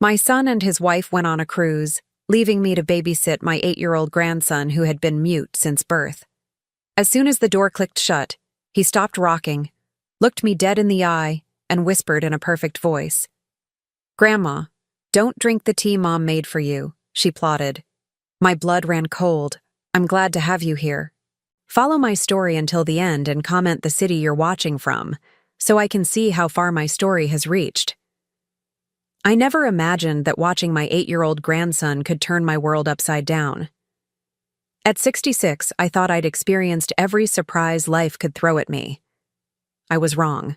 My son and his wife went on a cruise, leaving me to babysit my 8-year-old grandson who had been mute since birth. As soon as the door clicked shut, he stopped rocking, looked me dead in the eye, and whispered in a perfect voice. "Grandma, don't drink the tea Mom made for you," she plotted. My blood ran cold. "I'm glad to have you here. Follow my story until the end and comment the city you're watching from, so I can see how far my story has reached." I never imagined that watching my 8-year-old grandson could turn my world upside down. At 66, I thought I'd experienced every surprise life could throw at me. I was wrong.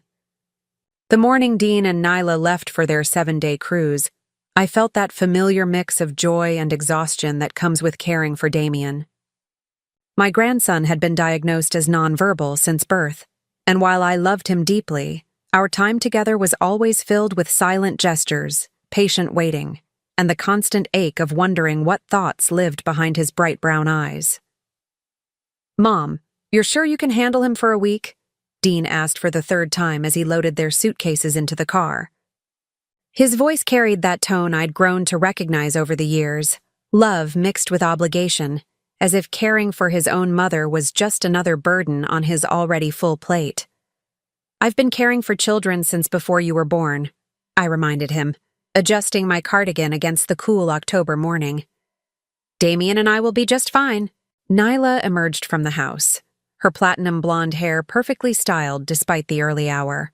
The morning Dean and Nyla left for their 7-day cruise, I felt that familiar mix of joy and exhaustion that comes with caring for Damien. My grandson had been diagnosed as nonverbal since birth, and while I loved him deeply, our time together was always filled with silent gestures, patient waiting, and the constant ache of wondering what thoughts lived behind his bright brown eyes. "Mom, you're sure you can handle him for a week?" Dean asked for the 3rd time as he loaded their suitcases into the car. His voice carried that tone I'd grown to recognize over the years, love mixed with obligation, as if caring for his own mother was just another burden on his already full plate. "I've been caring for children since before you were born," I reminded him, adjusting my cardigan against the cool October morning. "Damien and I will be just fine." Nyla emerged from the house, her platinum blonde hair perfectly styled despite the early hour.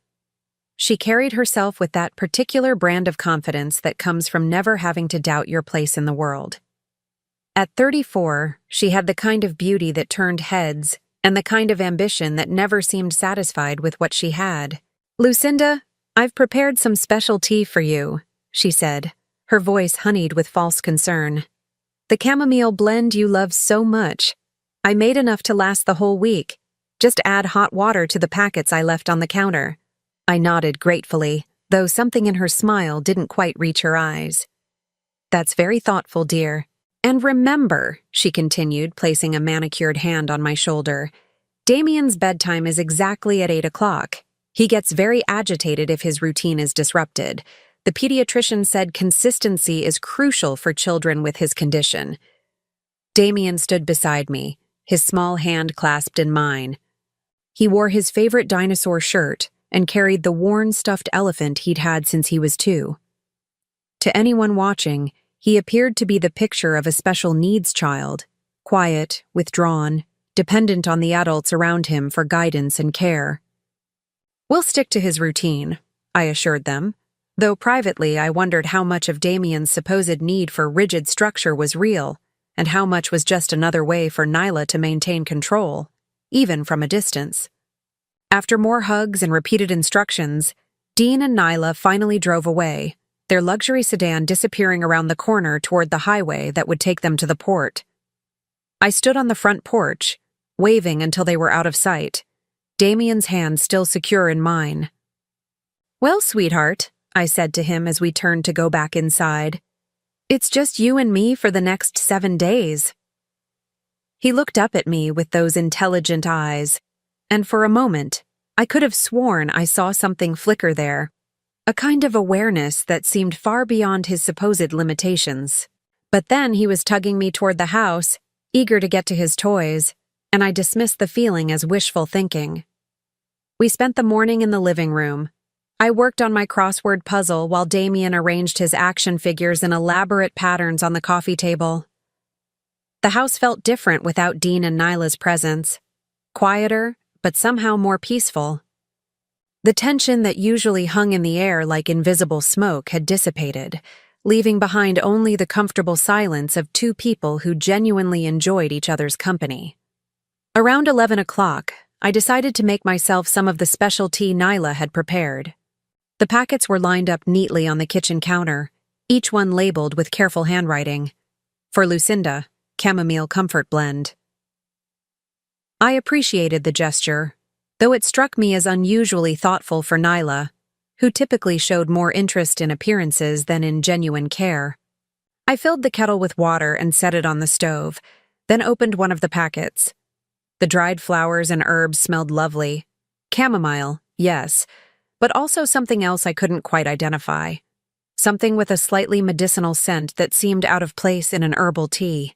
She carried herself with that particular brand of confidence that comes from never having to doubt your place in the world. At 34, she had the kind of beauty that turned heads and the kind of ambition that never seemed satisfied with what she had. "Lucinda, I've prepared some special tea for you," she said, her voice honeyed with false concern. "The chamomile blend you love so much. I made enough to last the whole week. Just add hot water to the packets I left on the counter." I nodded gratefully, though something in her smile didn't quite reach her eyes. "That's very thoughtful, dear. And remember," she continued, placing a manicured hand on my shoulder, "Damien's bedtime is exactly at 8 o'clock. He gets very agitated if his routine is disrupted. The pediatrician said consistency is crucial for children with his condition." Damien stood beside me, his small hand clasped in mine. He wore his favorite dinosaur shirt and carried the worn stuffed elephant he'd had since he was 2. To anyone watching, he appeared to be the picture of a special needs child, quiet, withdrawn, dependent on the adults around him for guidance and care. "We'll stick to his routine," I assured them, though privately I wondered how much of Damien's supposed need for rigid structure was real, and how much was just another way for Nyla to maintain control, even from a distance. After more hugs and repeated instructions, Dean and Nyla finally drove away, their luxury sedan disappearing around the corner toward the highway that would take them to the port. I stood on the front porch, waving until they were out of sight, Damien's hand still secure in mine. "Well, sweetheart," I said to him as we turned to go back inside, "it's just you and me for the next 7 days." He looked up at me with those intelligent eyes, and for a moment, I could have sworn I saw something flicker there, a kind of awareness that seemed far beyond his supposed limitations. But then he was tugging me toward the house, eager to get to his toys, and I dismissed the feeling as wishful thinking. We spent the morning in the living room. I worked on my crossword puzzle while Damien arranged his action figures in elaborate patterns on the coffee table. The house felt different without Dean and Nyla's presence, quieter, but somehow more peaceful. The tension that usually hung in the air like invisible smoke had dissipated, leaving behind only the comfortable silence of 2 people who genuinely enjoyed each other's company. Around 11 o'clock, I decided to make myself some of the special tea Nyla had prepared. The packets were lined up neatly on the kitchen counter, each one labeled with careful handwriting. For Lucinda, chamomile comfort blend. I appreciated the gesture, though it struck me as unusually thoughtful for Nyla, who typically showed more interest in appearances than in genuine care. I filled the kettle with water and set it on the stove, then opened one of the packets. The dried flowers and herbs smelled lovely. Chamomile, yes, but also something else I couldn't quite identify. something with a slightly medicinal scent that seemed out of place in an herbal tea.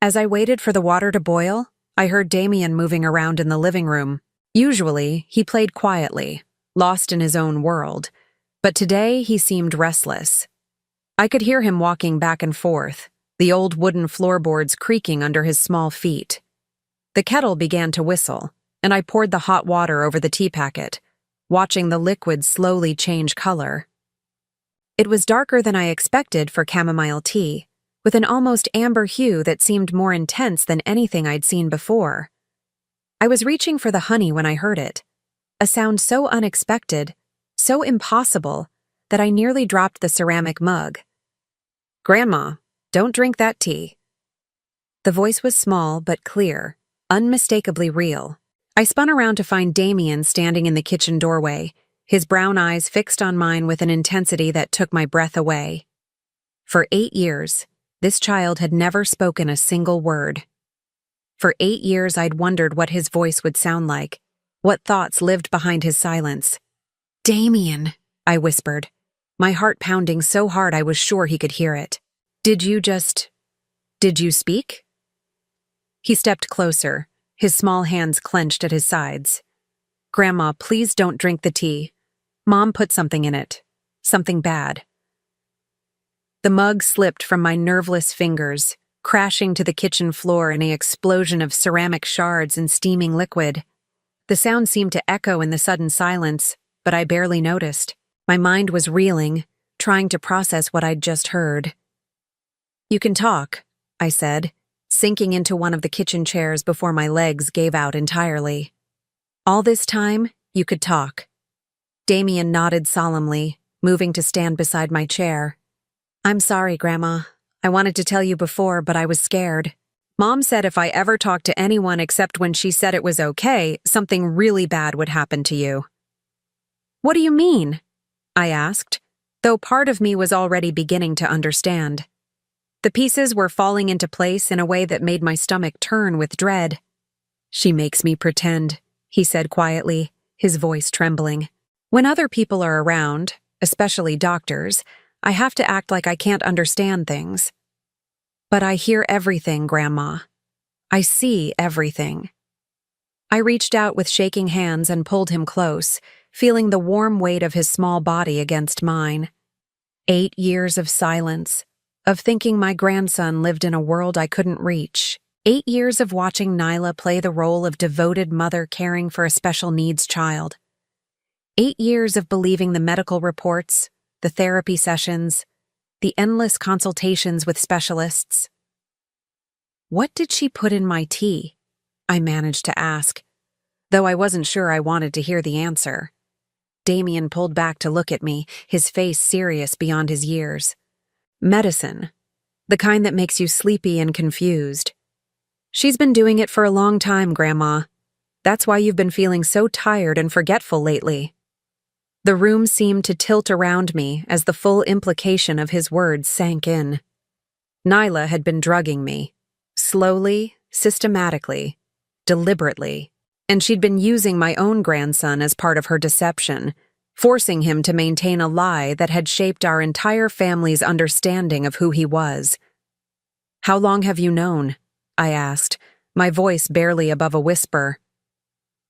As I waited for the water to boil, I heard Damien moving around in the living room. Usually, he played quietly, lost in his own world, but today he seemed restless. I could hear him walking back and forth, the old wooden floorboards creaking under his small feet. The kettle began to whistle, and I poured the hot water over the tea packet, watching the liquid slowly change color. It was darker than I expected for chamomile tea, with an almost amber hue that seemed more intense than anything I'd seen before. I was reaching for the honey when I heard it, a sound so unexpected, so impossible, that I nearly dropped the ceramic mug. "Grandma, don't drink that tea." The voice was small but clear, unmistakably real. I spun around to find Damien standing in the kitchen doorway, his brown eyes fixed on mine with an intensity that took my breath away. For 8 years, this child had never spoken a single word. For 8 years I'd wondered what his voice would sound like, what thoughts lived behind his silence. "Damien," I whispered, my heart pounding so hard I was sure he could hear it. Did you speak?" He stepped closer, his small hands clenched at his sides. "Grandma, please don't drink the tea. Mom put something in it. Something bad." The mug slipped from my nerveless fingers, crashing to the kitchen floor in an explosion of ceramic shards and steaming liquid. The sound seemed to echo in the sudden silence, but I barely noticed. My mind was reeling, trying to process what I'd just heard. "You can talk," I said, sinking into one of the kitchen chairs before my legs gave out entirely. "All this time, you could talk." Damien nodded solemnly, moving to stand beside my chair. "I'm sorry, Grandma. I wanted to tell you before, but I was scared. Mom said if I ever talked to anyone except when she said it was okay, something really bad would happen to you." "What do you mean?" I asked, though part of me was already beginning to understand. The pieces were falling into place in a way that made my stomach turn with dread. "She makes me pretend," he said quietly, his voice trembling. "When other people are around, especially doctors, I have to act like I can't understand things. But I hear everything, Grandma. I see everything." I reached out with shaking hands and pulled him close, feeling the warm weight of his small body against mine. 8 years of silence, of thinking my grandson lived in a world I couldn't reach. 8 years of watching Nyla play the role of devoted mother caring for a special needs child. 8 years of believing the medical reports, the therapy sessions, the endless consultations with specialists. "What did she put in my tea?" I managed to ask, though I wasn't sure I wanted to hear the answer. Damien pulled back to look at me, his face serious beyond his years. "Medicine. The kind that makes you sleepy and confused. She's been doing it for a long time, Grandma. That's why you've been feeling so tired and forgetful lately." The room seemed to tilt around me as the full implication of his words sank in. Nyla had been drugging me. Slowly, systematically, deliberately. And she'd been using my own grandson as part of her deception, forcing him to maintain a lie that had shaped our entire family's understanding of who he was. "How long have you known?" I asked, my voice barely above a whisper.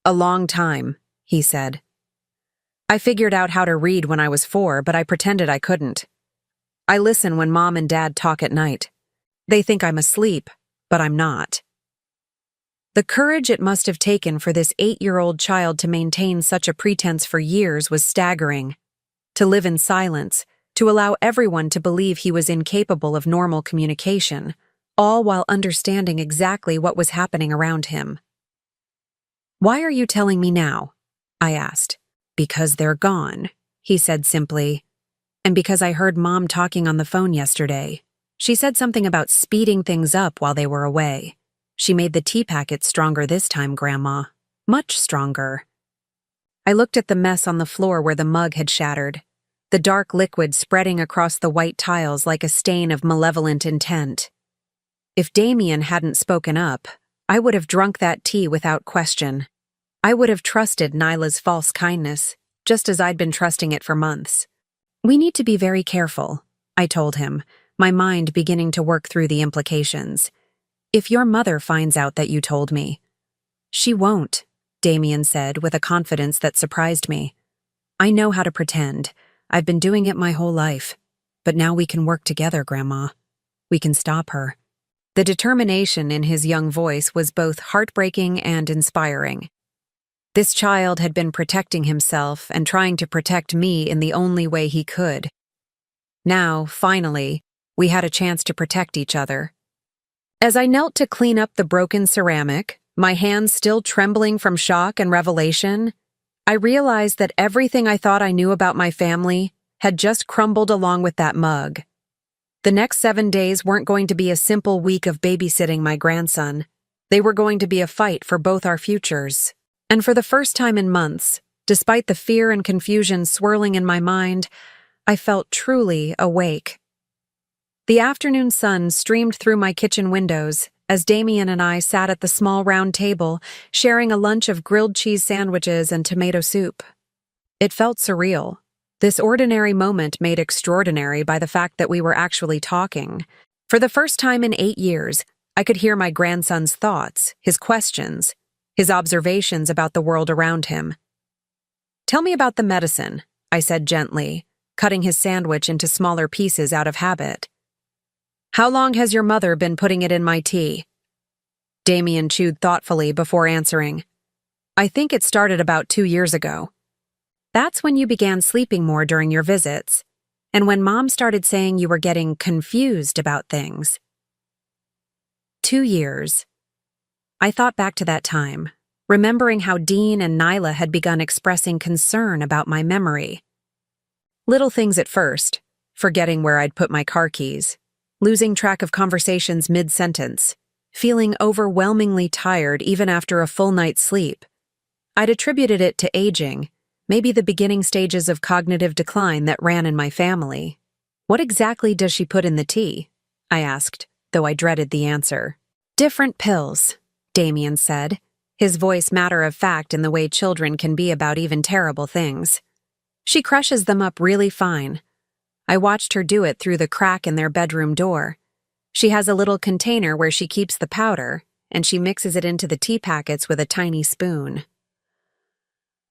"A long time," he said. "I figured out how to read when I was 4, but I pretended I couldn't. I listen when Mom and Dad talk at night. They think I'm asleep, but I'm not." The courage it must have taken for this 8-year-old child to maintain such a pretense for years was staggering. To live in silence, to allow everyone to believe he was incapable of normal communication, all while understanding exactly what was happening around him. "Why are you telling me now?" I asked. "Because they're gone," he said simply. "And because I heard Mom talking on the phone yesterday. She said something about speeding things up while they were away. She made the tea packet stronger this time, Grandma. Much stronger." I looked at the mess on the floor where the mug had shattered, the dark liquid spreading across the white tiles like a stain of malevolent intent. If Damien hadn't spoken up, I would have drunk that tea without question. I would have trusted Nyla's false kindness, just as I'd been trusting it for months. We need to be very careful, I told him, my mind beginning to work through the implications. If your mother finds out that you told me. She won't, Damien said with a confidence that surprised me. I know how to pretend. I've been doing it my whole life. But now we can work together, Grandma. We can stop her. The determination in his young voice was both heartbreaking and inspiring. This child had been protecting himself and trying to protect me in the only way he could. Now, finally, we had a chance to protect each other. As I knelt to clean up the broken ceramic, my hands still trembling from shock and revelation, I realized that everything I thought I knew about my family had just crumbled along with that mug. The next 7 days weren't going to be a simple week of babysitting my grandson. They were going to be a fight for both our futures. And for the first time in months, despite the fear and confusion swirling in my mind, I felt truly awake. The afternoon sun streamed through my kitchen windows as Damien and I sat at the small round table, sharing a lunch of grilled cheese sandwiches and tomato soup. It felt surreal. This ordinary moment made extraordinary by the fact that we were actually talking. For the first time in 8 years, I could hear my grandson's thoughts, his questions, his observations about the world around him. Tell me about the medicine, I said gently, cutting his sandwich into smaller pieces out of habit. How long has your mother been putting it in my tea? Damien chewed thoughtfully before answering. I think it started about 2 years ago. That's when you began sleeping more during your visits, and when Mom started saying you were getting confused about things. 2 years. I thought back to that time, remembering how Dean and Nyla had begun expressing concern about my memory. Little things at first, forgetting where I'd put my car keys, losing track of conversations mid-sentence, feeling overwhelmingly tired even after a full night's sleep. I'd attributed it to aging, maybe the beginning stages of cognitive decline that ran in my family. What exactly does she put in the tea? I asked, though I dreaded the answer. Different pills, Damien said, his voice matter-of-fact in the way children can be about even terrible things. She crushes them up really fine. I watched her do it through the crack in their bedroom door. She has a little container where she keeps the powder, and she mixes it into the tea packets with a tiny spoon.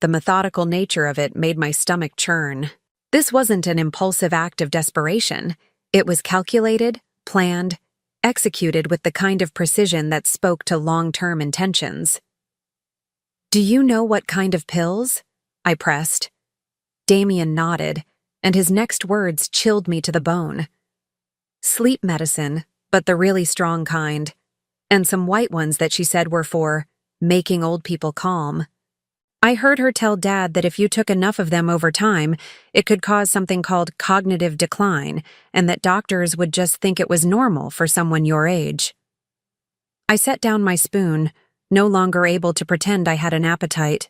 The methodical nature of it made my stomach churn. This wasn't an impulsive act of desperation. It was calculated, planned, executed with the kind of precision that spoke to long-term intentions. Do you know what kind of pills? I pressed. Damien nodded, and his next words chilled me to the bone. Sleep medicine, but the really strong kind, and some white ones that she said were for making old people calm. I heard her tell Dad that if you took enough of them over time, it could cause something called cognitive decline, and that doctors would just think it was normal for someone your age. I set down my spoon, no longer able to pretend I had an appetite.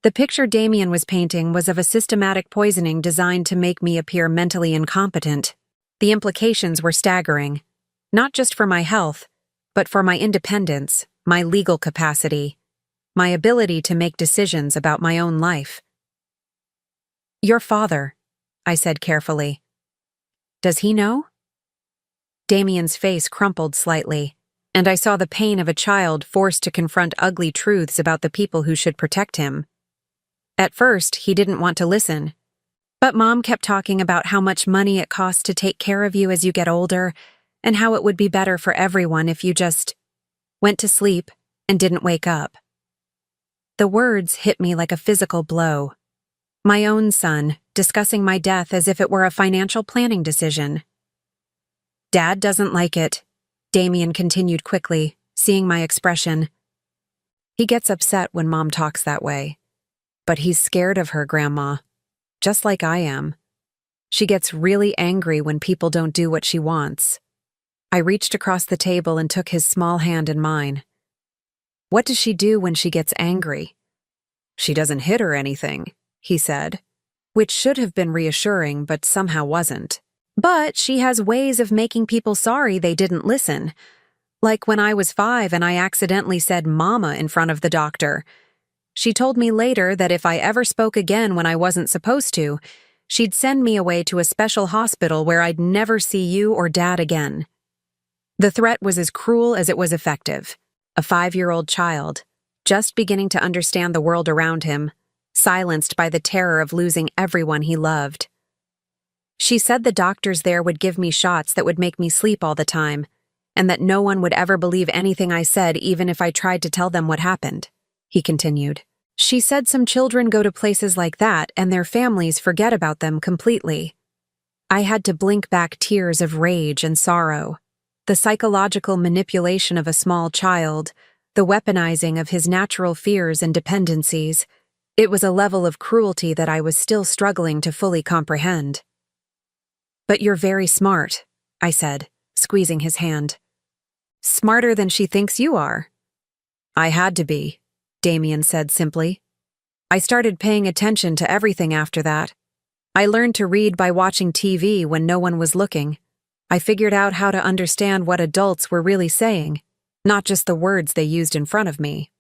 The picture Damien was painting was of a systematic poisoning designed to make me appear mentally incompetent. The implications were staggering, not just for my health, but for my independence, my legal capacity, my ability to make decisions about my own life. Your father, I said carefully. Does he know? Damien's face crumpled slightly, and I saw the pain of a child forced to confront ugly truths about the people who should protect him. At first, he didn't want to listen, but Mom kept talking about how much money it costs to take care of you as you get older, and how it would be better for everyone if you just went to sleep and didn't wake up. The words hit me like a physical blow. My own son, discussing my death as if it were a financial planning decision. Dad doesn't like it, Damien continued quickly, seeing my expression. He gets upset when Mom talks that way. But he's scared of her, Grandma, just like I am. She gets really angry when people don't do what she wants. I reached across the table and took his small hand in mine. What does she do when she gets angry? She doesn't hit or anything, he said, which should have been reassuring but somehow wasn't. But she has ways of making people sorry they didn't listen. Like when I was 5 and I accidentally said mama in front of the doctor. She told me later that if I ever spoke again when I wasn't supposed to, She'd send me away to a special hospital where I'd never see you or Dad again. The threat was as cruel as it was effective. A 5-year-old child, just beginning to understand the world around him, silenced by the terror of losing everyone he loved. She said the doctors there would give me shots that would make me sleep all the time, and that no one would ever believe anything I said even if I tried to tell them what happened, he continued. She said some children go to places like that and their families forget about them completely. I had to blink back tears of rage and sorrow. The psychological manipulation of a small child, the weaponizing of his natural fears and dependencies. It was a level of cruelty that I was still struggling to fully comprehend. "But you're very smart," I said, squeezing his hand. "Smarter than she thinks you are." "I had to be," Damien said simply. "I started paying attention to everything after that. I learned to read by watching TV when no one was looking. I figured out how to understand what adults were really saying, not just the words they used in front of me."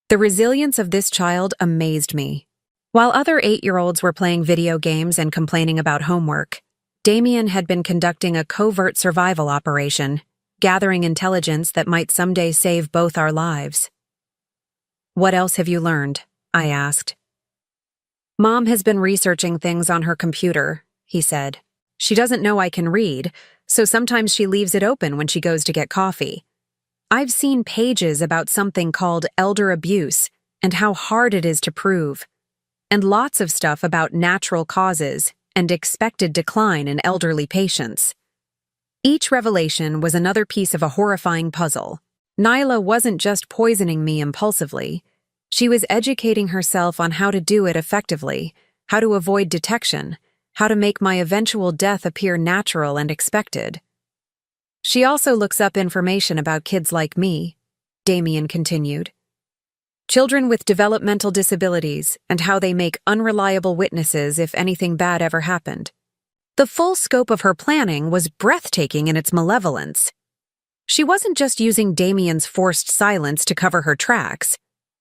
The resilience of this child amazed me. While other 8-year-olds were playing video games and complaining about homework, Damien had been conducting a covert survival operation, gathering intelligence that might someday save both our lives. "What else have you learned?" I asked. "Mom has been researching things on her computer," he said. "She doesn't know I can read, so sometimes she leaves it open when she goes to get coffee. I've seen pages about something called elder abuse and how hard it is to prove, and lots of stuff about natural causes and expected decline in elderly patients." Each revelation was another piece of a horrifying puzzle. Nyla wasn't just poisoning me impulsively. She was educating herself on how to do it effectively, how to avoid detection, how to make my eventual death appear natural and expected. "She also looks up information about kids like me," Damien continued. "Children with developmental disabilities and how they make unreliable witnesses if anything bad ever happened." The full scope of her planning was breathtaking in its malevolence. She wasn't just using Damien's forced silence to cover her tracks.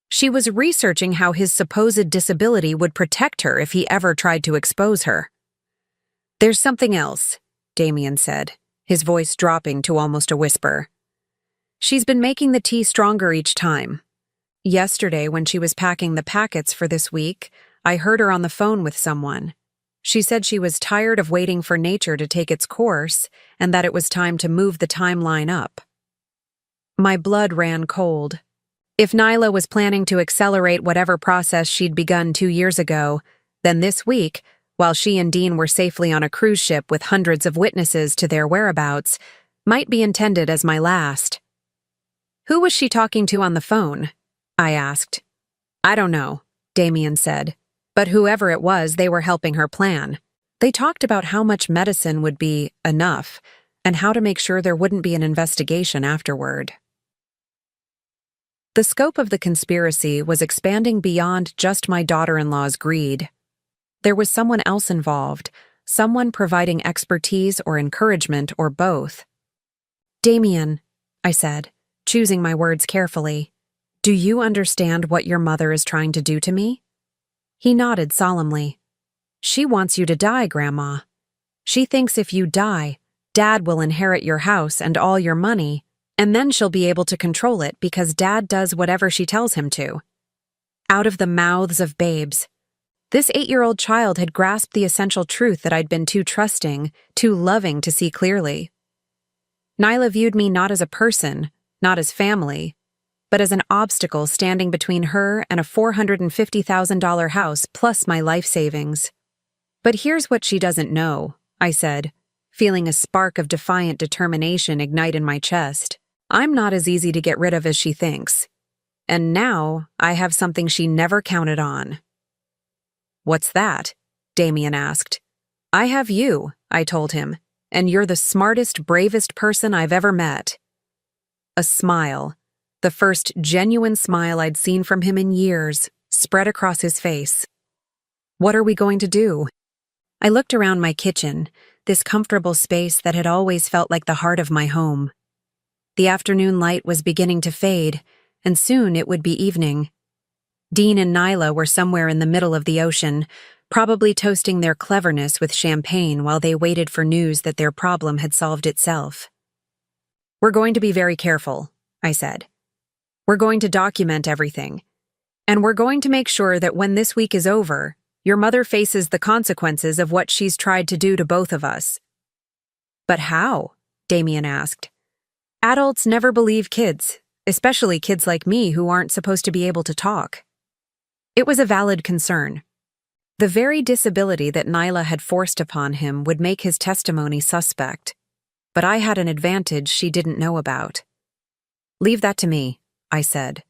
She was researching how his supposed disability would protect her if he ever tried to expose her. "There's something else," Damien said, his voice dropping to almost a whisper. "She's been making the tea stronger each time. Yesterday, when she was packing the packets for this week, I heard her on the phone with someone. She said she was tired of waiting for nature to take its course and that it was time to move the timeline up." My blood ran cold. If Nyla was planning to accelerate whatever process she'd begun 2 years ago, then this week, while she and Dean were safely on a cruise ship with hundreds of witnesses to their whereabouts, might be intended as my last. "Who was she talking to on the phone?" I asked. "I don't know," Damien said. "But whoever it was, they were helping her plan. They talked about how much medicine would be enough and how to make sure there wouldn't be an investigation afterward." The scope of the conspiracy was expanding beyond just my daughter-in-law's greed. There was someone else involved, someone providing expertise or encouragement or both. "Damien," I said, choosing my words carefully, "do you understand what your mother is trying to do to me?" He nodded solemnly. "She wants you to die, Grandma. She thinks if you die, Dad will inherit your house and all your money, and then she'll be able to control it because Dad does whatever she tells him to." Out of the mouths of babes. This 8-year-old child had grasped the essential truth that I'd been too trusting, too loving to see clearly. Nyla viewed me not as a person, not as family, but as an obstacle standing between her and a $450,000 house plus my life savings. "But here's what she doesn't know," I said, feeling a spark of defiant determination ignite in my chest. "I'm not as easy to get rid of as she thinks. And now I have something she never counted on." "What's that?" Damien asked. "I have you," I told him, "and you're the smartest, bravest person I've ever met." A smile, the first genuine smile I'd seen from him in years, spread across his face. "What are we going to do?" I looked around my kitchen, this comfortable space that had always felt like the heart of my home. The afternoon light was beginning to fade, and soon it would be evening. Dean and Nyla were somewhere in the middle of the ocean, probably toasting their cleverness with champagne while they waited for news that their problem had solved itself. "We're going to be very careful," I said. "We're going to document everything. And we're going to make sure that when this week is over, your mother faces the consequences of what she's tried to do to both of us." "But how?" Damien asked. "Adults never believe kids, especially kids like me who aren't supposed to be able to talk." It was a valid concern. The very disability that Nyla had forced upon him would make his testimony suspect, but I had an advantage she didn't know about. "Leave that to me," I said.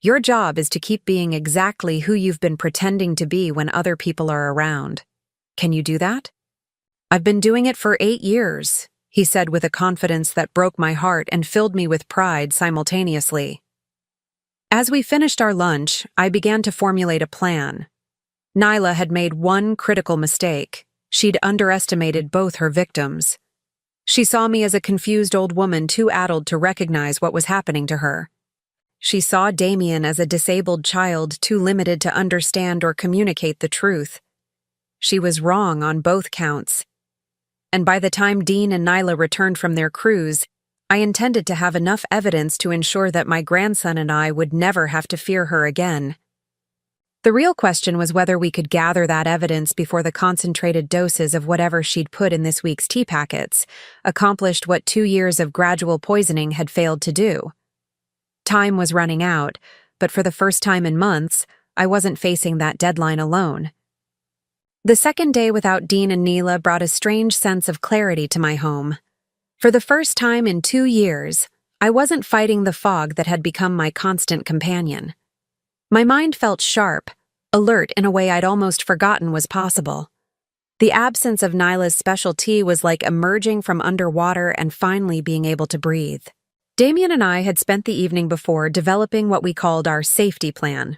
"Your job is to keep being exactly who you've been pretending to be when other people are around. Can you do that?" "I've been doing it for 8 years," he said with a confidence that broke my heart and filled me with pride simultaneously. As we finished our lunch, I began to formulate a plan. Nyla had made one critical mistake. She'd underestimated both her victims. She saw me as a confused old woman too addled to recognize what was happening to her. She saw Damien as a disabled child too limited to understand or communicate the truth. She was wrong on both counts. And by the time Dean and Nyla returned from their cruise, I intended to have enough evidence to ensure that my grandson and I would never have to fear her again. The real question was whether we could gather that evidence before the concentrated doses of whatever she'd put in this week's tea packets accomplished what 2 years of gradual poisoning had failed to do. Time was running out, but for the first time in months, I wasn't facing that deadline alone. The second day without Dean and Nyla brought a strange sense of clarity to my home. For the first time in 2 years, I wasn't fighting the fog that had become my constant companion. My mind felt sharp, alert in a way I'd almost forgotten was possible. The absence of Nyla's special tea was like emerging from underwater and finally being able to breathe. Damien and I had spent the evening before developing what we called our safety plan.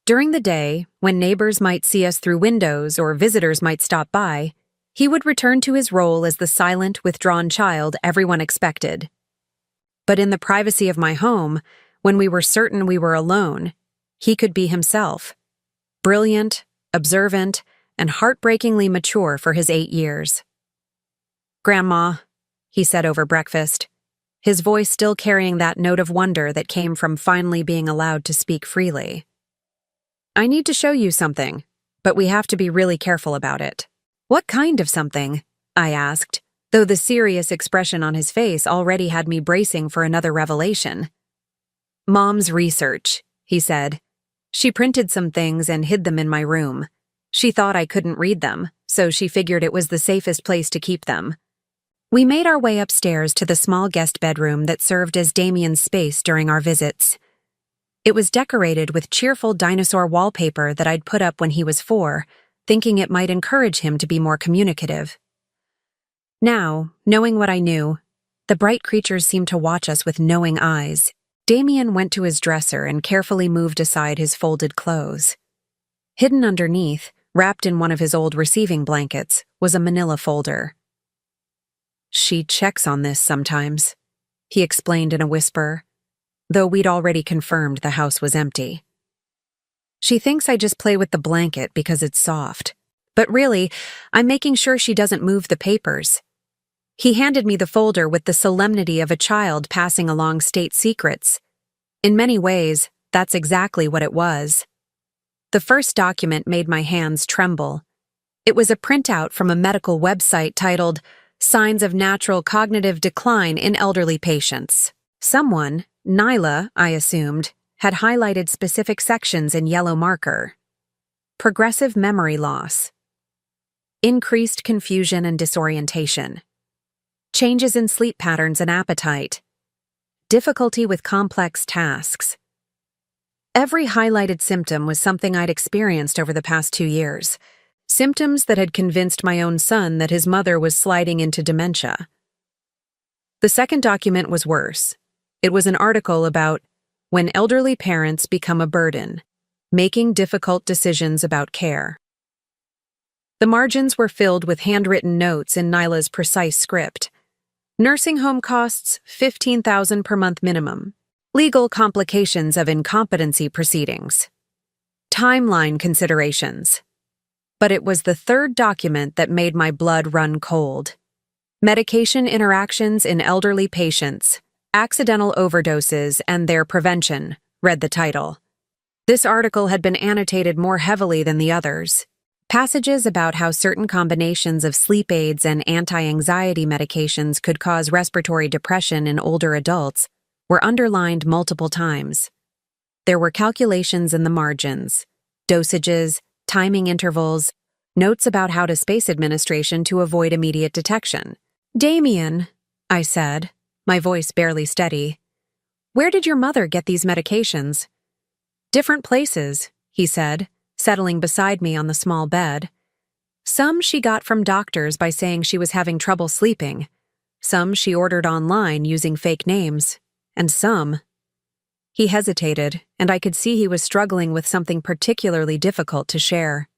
During the day, when neighbors might see us through windows or visitors might stop by, he would return to his role as the silent, withdrawn child everyone expected. But in the privacy of my home, when we were certain we were alone, he could be himself. Brilliant, observant, and heartbreakingly mature for his 8 years. "Grandma," he said over breakfast, his voice still carrying that note of wonder that came from finally being allowed to speak freely. "I need to show you something, but we have to be really careful about it." "What kind of something?" I asked, though the serious expression on his face already had me bracing for another revelation. "Mom's research," he said. "She printed some things and hid them in my room. She thought I couldn't read them, so she figured it was the safest place to keep them." We made our way upstairs to the small guest bedroom that served as Damien's space during our visits. It was decorated with cheerful dinosaur wallpaper that I'd put up when he was 4, thinking it might encourage him to be more communicative. Now, knowing what I knew, the bright creatures seemed to watch us with knowing eyes. Damien went to his dresser and carefully moved aside his folded clothes. Hidden underneath, wrapped in one of his old receiving blankets, was a manila folder. "She checks on this sometimes," he explained in a whisper, though we'd already confirmed the house was empty. "She thinks I just play with the blanket because it's soft, but really, I'm making sure she doesn't move the papers." He handed me the folder with the solemnity of a child passing along state secrets. In many ways, that's exactly what it was. The first document made my hands tremble. It was a printout from a medical website titled "Signs of Natural Cognitive Decline in Elderly Patients." Someone, Nyla, I assumed, had highlighted specific sections in yellow marker. Progressive memory loss. Increased confusion and disorientation. Changes in sleep patterns and appetite. Difficulty with complex tasks. Every highlighted symptom was something I'd experienced over the past 2 years. Symptoms that had convinced my own son that his mother was sliding into dementia. The second document was worse. It was an article about when elderly parents become a burden, making difficult decisions about care. The margins were filled with handwritten notes in Nyla's precise script. Nursing home costs $15,000 per month minimum. Legal complications of incompetency proceedings. Timeline considerations. But it was the third document that made my blood run cold. Medication Interactions in Elderly Patients, Accidental Overdoses and Their Prevention, read the title. This article had been annotated more heavily than the others. Passages about how certain combinations of sleep aids and anti-anxiety medications could cause respiratory depression in older adults were underlined multiple times. There were calculations in the margins, dosages, timing intervals, notes about how to space administration to avoid immediate detection. "Damien," I said, my voice barely steady, "where did your mother get these medications?" "Different places," he said, settling beside me on the small bed. "Some she got from doctors by saying she was having trouble sleeping. Some she ordered online using fake names. And some—" He hesitated, and I could see he was struggling with something particularly difficult to share.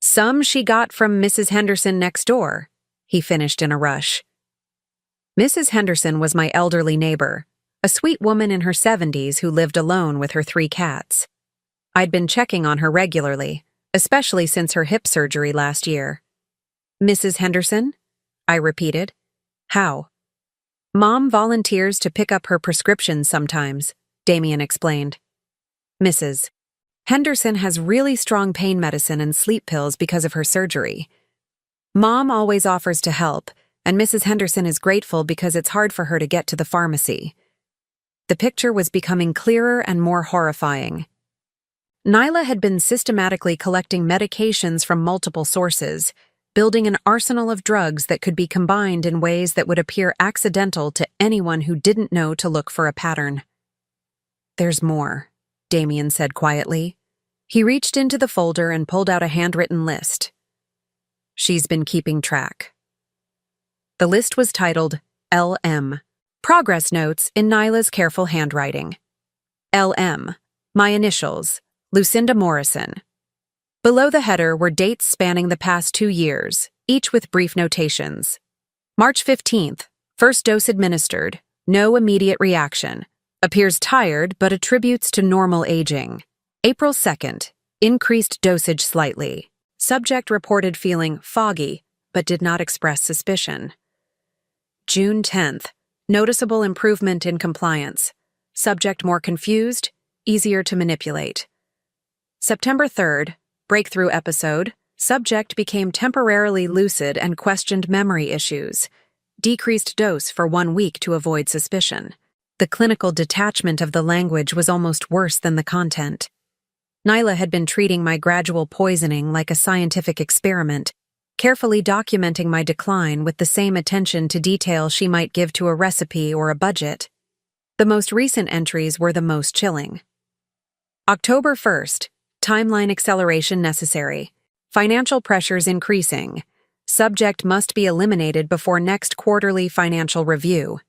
"Some she got from Mrs. Henderson next door," he finished in a rush. Mrs. Henderson was my elderly neighbor, a sweet woman in her 70s who lived alone with her 3 cats. I'd been checking on her regularly, especially since her hip surgery last year. "Mrs. Henderson?" I repeated. "How?" "Mom volunteers to pick up her prescriptions sometimes," Damien explained. "Mrs. Henderson has really strong pain medicine and sleep pills because of her surgery. Mom always offers to help, and Mrs. Henderson is grateful because it's hard for her to get to the pharmacy." The picture was becoming clearer and more horrifying. Nyla had been systematically collecting medications from multiple sources, building an arsenal of drugs that could be combined in ways that would appear accidental to anyone who didn't know to look for a pattern. "There's more," Damien said quietly. He reached into the folder and pulled out a handwritten list. "She's been keeping track." The list was titled LM, Progress Notes in Nyla's Careful Handwriting. LM, my initials, Lucinda Morrison. Below the header were dates spanning the past 2 years, each with brief notations. March 15th, first dose administered, no immediate reaction. Appears tired but attributes to normal aging. April 2nd, increased dosage slightly. Subject reported feeling foggy but did not express suspicion. June 10th, noticeable improvement in compliance. Subject more confused, easier to manipulate. September 3rd, breakthrough episode. Subject became temporarily lucid and questioned memory issues. Decreased dose for 1 week to avoid suspicion. The clinical detachment of the language was almost worse than the content. Nyla had been treating my gradual poisoning like a scientific experiment, carefully documenting my decline with the same attention to detail she might give to a recipe or a budget. The most recent entries were the most chilling. October 1st, timeline acceleration necessary. Financial pressures increasing. Subject must be eliminated before next quarterly financial review.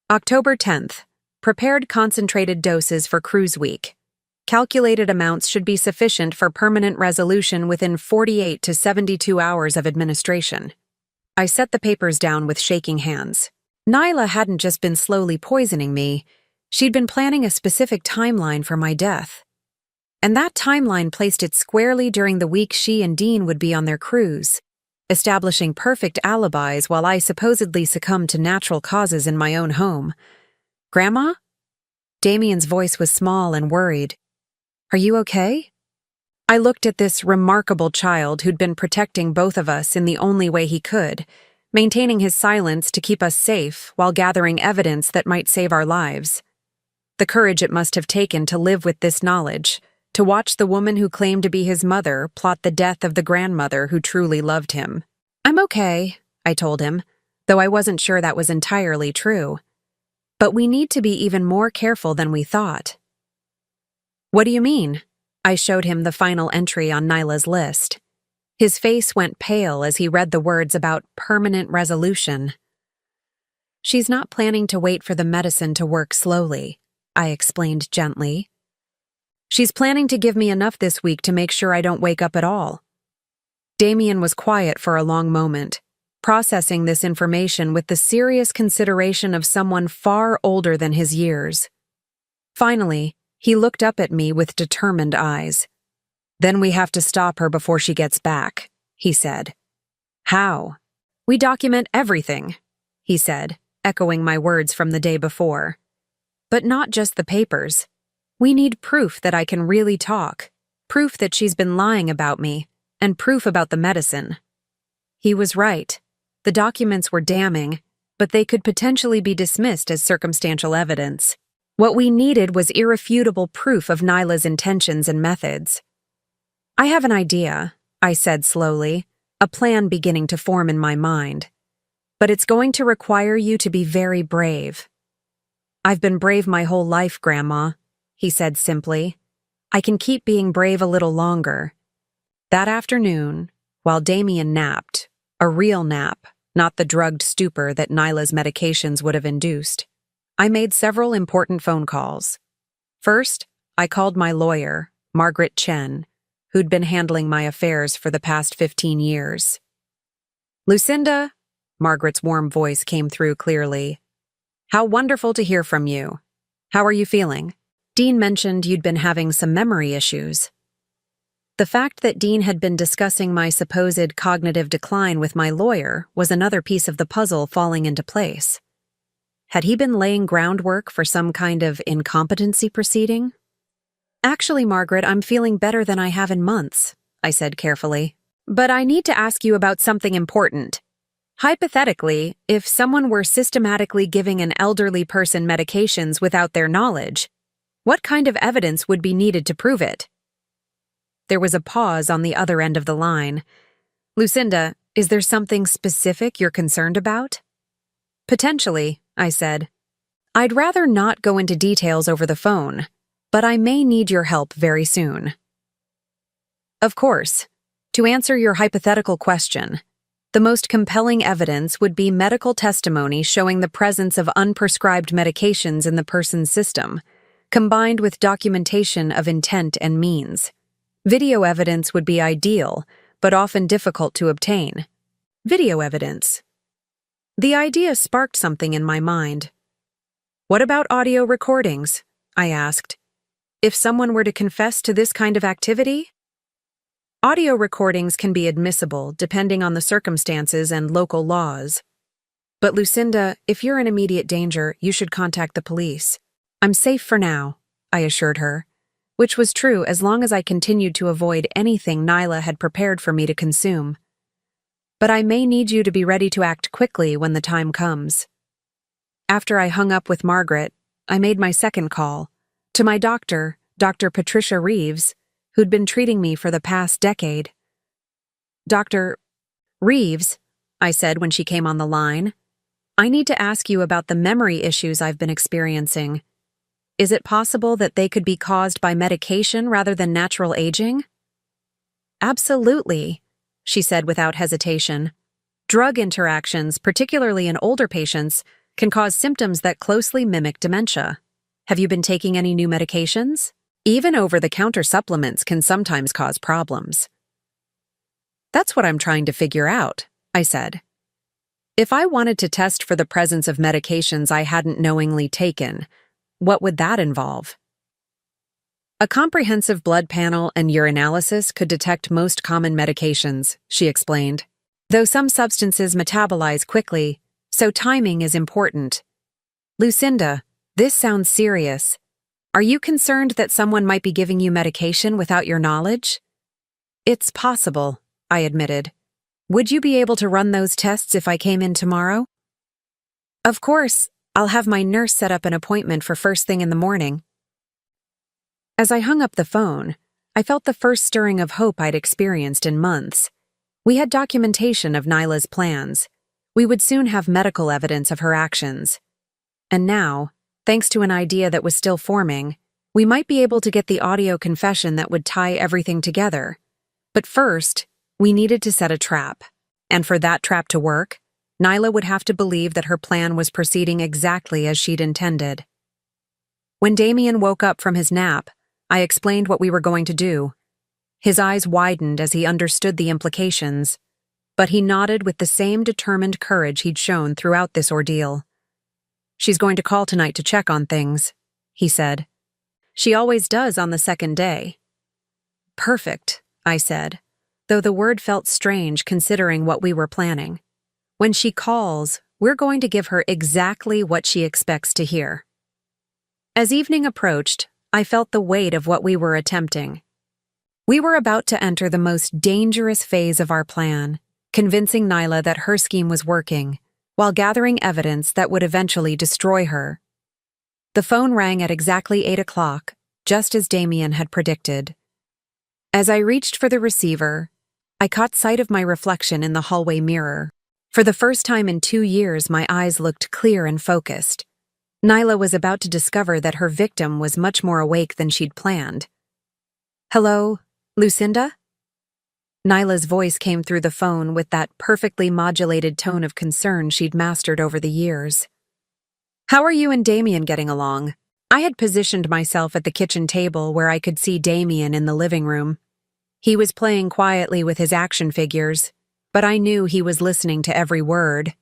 October 10th, prepared concentrated doses for cruise week. Calculated amounts should be sufficient for permanent resolution within 48 to 72 hours of administration. I set the papers down with shaking hands. Nyla hadn't just been slowly poisoning me, she'd been planning a specific timeline for my death. And that timeline placed it squarely during the week she and Dean would be on their cruise, establishing perfect alibis while I supposedly succumbed to natural causes in my own home. "Grandma?" Damien's voice was small and worried. "Are you okay?" I looked at this remarkable child who'd been protecting both of us in the only way he could, maintaining his silence to keep us safe while gathering evidence that might save our lives. The courage it must have taken to live with this knowledge, to watch the woman who claimed to be his mother plot the death of the grandmother who truly loved him. "I'm okay," I told him, though I wasn't sure that was entirely true. "But we need to be even more careful than we thought." "What do you mean?" I showed him the final entry on Nyla's list. His face went pale as he read the words about permanent resolution. "She's not planning to wait for the medicine to work slowly," I explained gently. "She's planning to give me enough this week to make sure I don't wake up at all." Damien was quiet for a long moment, processing this information with the serious consideration of someone far older than his years. Finally, he looked up at me with determined eyes. Then we have to stop her before she gets back, he said. How? We document everything, he said, echoing my words from the day before. But not just the papers. We need proof that I can really talk, proof that she's been lying about me, and proof about the medicine. He was right. The documents were damning, but they could potentially be dismissed as circumstantial evidence. What we needed was irrefutable proof of Nyla's intentions and methods. I have an idea, I said slowly, a plan beginning to form in my mind. But it's going to require you to be very brave. I've been brave my whole life, Grandma, he said simply. I can keep being brave a little longer. That afternoon, while Damien napped, a real nap, not the drugged stupor that Nyla's medications would have induced, I made several important phone calls. First, I called my lawyer, Margaret Chen, who'd been handling my affairs for the past 15 years. Lucinda, Margaret's warm voice came through clearly. How wonderful to hear from you. How are you feeling? Dean mentioned you'd been having some memory issues. The fact that Dean had been discussing my supposed cognitive decline with my lawyer was another piece of the puzzle falling into place. Had he been laying groundwork for some kind of incompetency proceeding? Actually, Margaret, I'm feeling better than I have in months, I said carefully. But I need to ask you about something important. Hypothetically, if someone were systematically giving an elderly person medications without their knowledge, what kind of evidence would be needed to prove it? There was a pause on the other end of the line. Lucinda, is there something specific you're concerned about? Potentially, I said. I'd rather not go into details over the phone, but I may need your help very soon. Of course. To answer your hypothetical question, the most compelling evidence would be medical testimony showing the presence of unprescribed medications in the person's system, combined with documentation of intent and means. Video evidence would be ideal, but often difficult to obtain. Video evidence. The idea sparked something in my mind. What about audio recordings? I asked. If someone were to confess to this kind of activity? Audio recordings can be admissible depending on the circumstances and local laws. But Lucinda, if you're in immediate danger, you should contact the police. I'm safe for now, I assured her, which was true as long as I continued to avoid anything Nyla had prepared for me to consume. But I may need you to be ready to act quickly when the time comes. After I hung up with Margaret, I made my second call, to my doctor, Dr. Patricia Reeves, who'd been treating me for the past decade. Dr. Reeves, I said when she came on the line, I need to ask you about the memory issues I've been experiencing. Is it possible that they could be caused by medication rather than natural aging? Absolutely, she said without hesitation. Drug interactions, particularly in older patients, can cause symptoms that closely mimic dementia. Have you been taking any new medications? Even over-the-counter supplements can sometimes cause problems. That's what I'm trying to figure out, I said. If I wanted to test for the presence of medications I hadn't knowingly taken, what would that involve? A comprehensive blood panel and urinalysis could detect most common medications, she explained. Though some substances metabolize quickly, so timing is important. Lucinda, this sounds serious. Are you concerned that someone might be giving you medication without your knowledge? It's possible, I admitted. Would you be able to run those tests if I came in tomorrow? Of course. I'll have my nurse set up an appointment for first thing in the morning. As I hung up the phone, I felt the first stirring of hope I'd experienced in months. We had documentation of Nyla's plans. We would soon have medical evidence of her actions. And now, thanks to an idea that was still forming, we might be able to get the audio confession that would tie everything together. But first, we needed to set a trap. And for that trap to work, Nyla would have to believe that her plan was proceeding exactly as she'd intended. When Damien woke up from his nap, I explained what we were going to do. His eyes widened as he understood the implications, but he nodded with the same determined courage he'd shown throughout this ordeal. She's going to call tonight to check on things, he said. She always does on the second day. Perfect, I said, though the word felt strange considering what we were planning. When she calls, we're going to give her exactly what she expects to hear. As evening approached, I felt the weight of what we were attempting. We were about to enter the most dangerous phase of our plan, convincing Nyla that her scheme was working, while gathering evidence that would eventually destroy her. The phone rang at exactly 8 o'clock, just as Damien had predicted. As I reached for the receiver, I caught sight of my reflection in the hallway mirror. For the first time in 2 years, my eyes looked clear and focused. Nyla was about to discover that her victim was much more awake than she'd planned. "Hello, Lucinda?" Nyla's voice came through the phone with that perfectly modulated tone of concern she'd mastered over the years. "How are you and Damien getting along?" I had positioned myself at the kitchen table where I could see Damien in the living room. He was playing quietly with his action figures, but I knew he was listening to every word.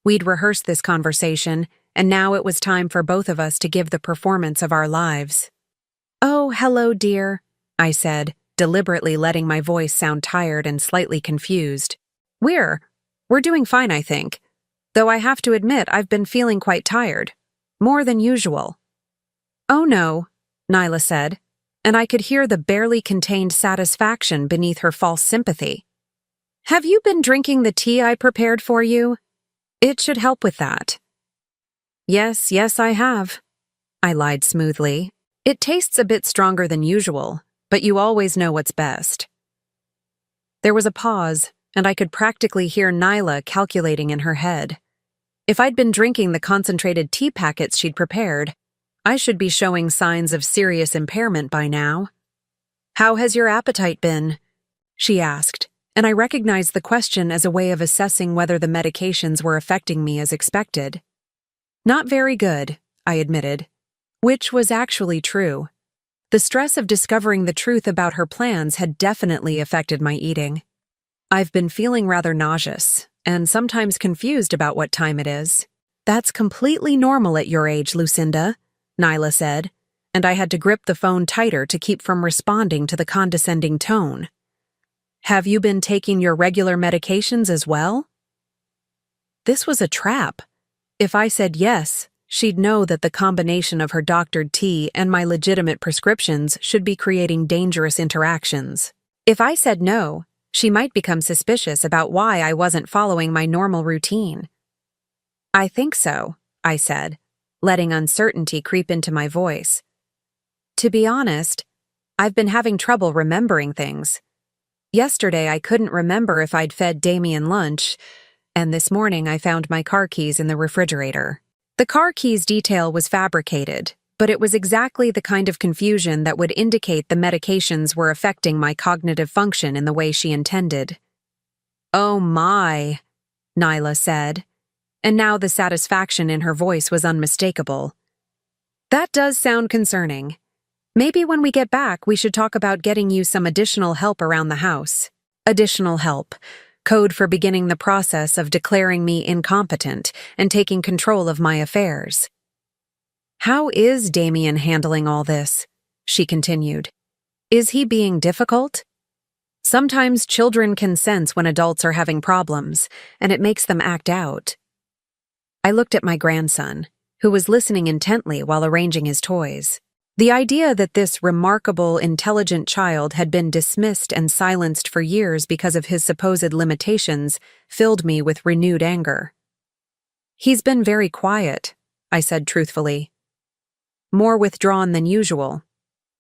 We'd rehearsed this conversation, and now it was time for both of us to give the performance of our lives. "Oh, hello, dear," I said, deliberately letting my voice sound tired and slightly confused. We're doing fine, I think. Though I have to admit I've been feeling quite tired. More than usual." "Oh no," Nyla said, and I could hear the barely contained satisfaction beneath her false sympathy. "Have you been drinking the tea I prepared for you? It should help with that." Yes, I have," I lied smoothly. "It tastes a bit stronger than usual, but you always know what's best." There was a pause, and I could practically hear Nyla calculating in her head. If I'd been drinking the concentrated tea packets she'd prepared, I should be showing signs of serious impairment by now. "How has your appetite been?" she asked, and I recognized the question as a way of assessing whether the medications were affecting me as expected. "Not very good," I admitted, which was actually true. The stress of discovering the truth about her plans had definitely affected my eating. "I've been feeling rather nauseous, and sometimes confused about what time it is." "That's completely normal at your age, Lucinda," Nyla said, and I had to grip the phone tighter to keep from responding to the condescending tone. "Have you been taking your regular medications as well?" This was a trap. If I said yes, she'd know that the combination of her doctored tea and my legitimate prescriptions should be creating dangerous interactions. If I said no, she might become suspicious about why I wasn't following my normal routine. "I think so," I said, letting uncertainty creep into my voice. "To be honest, I've been having trouble remembering things. Yesterday I couldn't remember if I'd fed Damien lunch, and this morning I found my car keys in the refrigerator." The car keys detail was fabricated, but it was exactly the kind of confusion that would indicate the medications were affecting my cognitive function in the way she intended. "Oh my," Nyla said, and now the satisfaction in her voice was unmistakable. "That does sound concerning. Maybe when we get back we should talk about getting you some additional help around the house." Additional help. Code for beginning the process of declaring me incompetent and taking control of my affairs. "How is Damien handling all this?" she continued. "Is he being difficult? Sometimes children can sense when adults are having problems, and it makes them act out." I looked at my grandson, who was listening intently while arranging his toys. The idea that this remarkable, intelligent child had been dismissed and silenced for years because of his supposed limitations filled me with renewed anger. "He's been very quiet," I said truthfully. "More withdrawn than usual.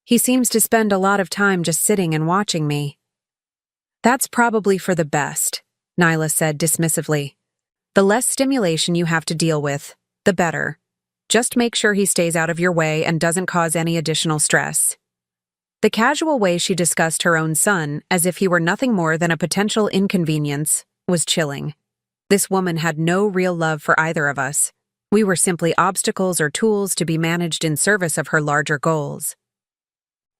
He seems to spend a lot of time just sitting and watching me." "That's probably for the best," Nyla said dismissively. "The less stimulation you have to deal with, the better. Just make sure he stays out of your way and doesn't cause any additional stress." The casual way she discussed her own son, as if he were nothing more than a potential inconvenience, was chilling. This woman had no real love for either of us. We were simply obstacles or tools to be managed in service of her larger goals.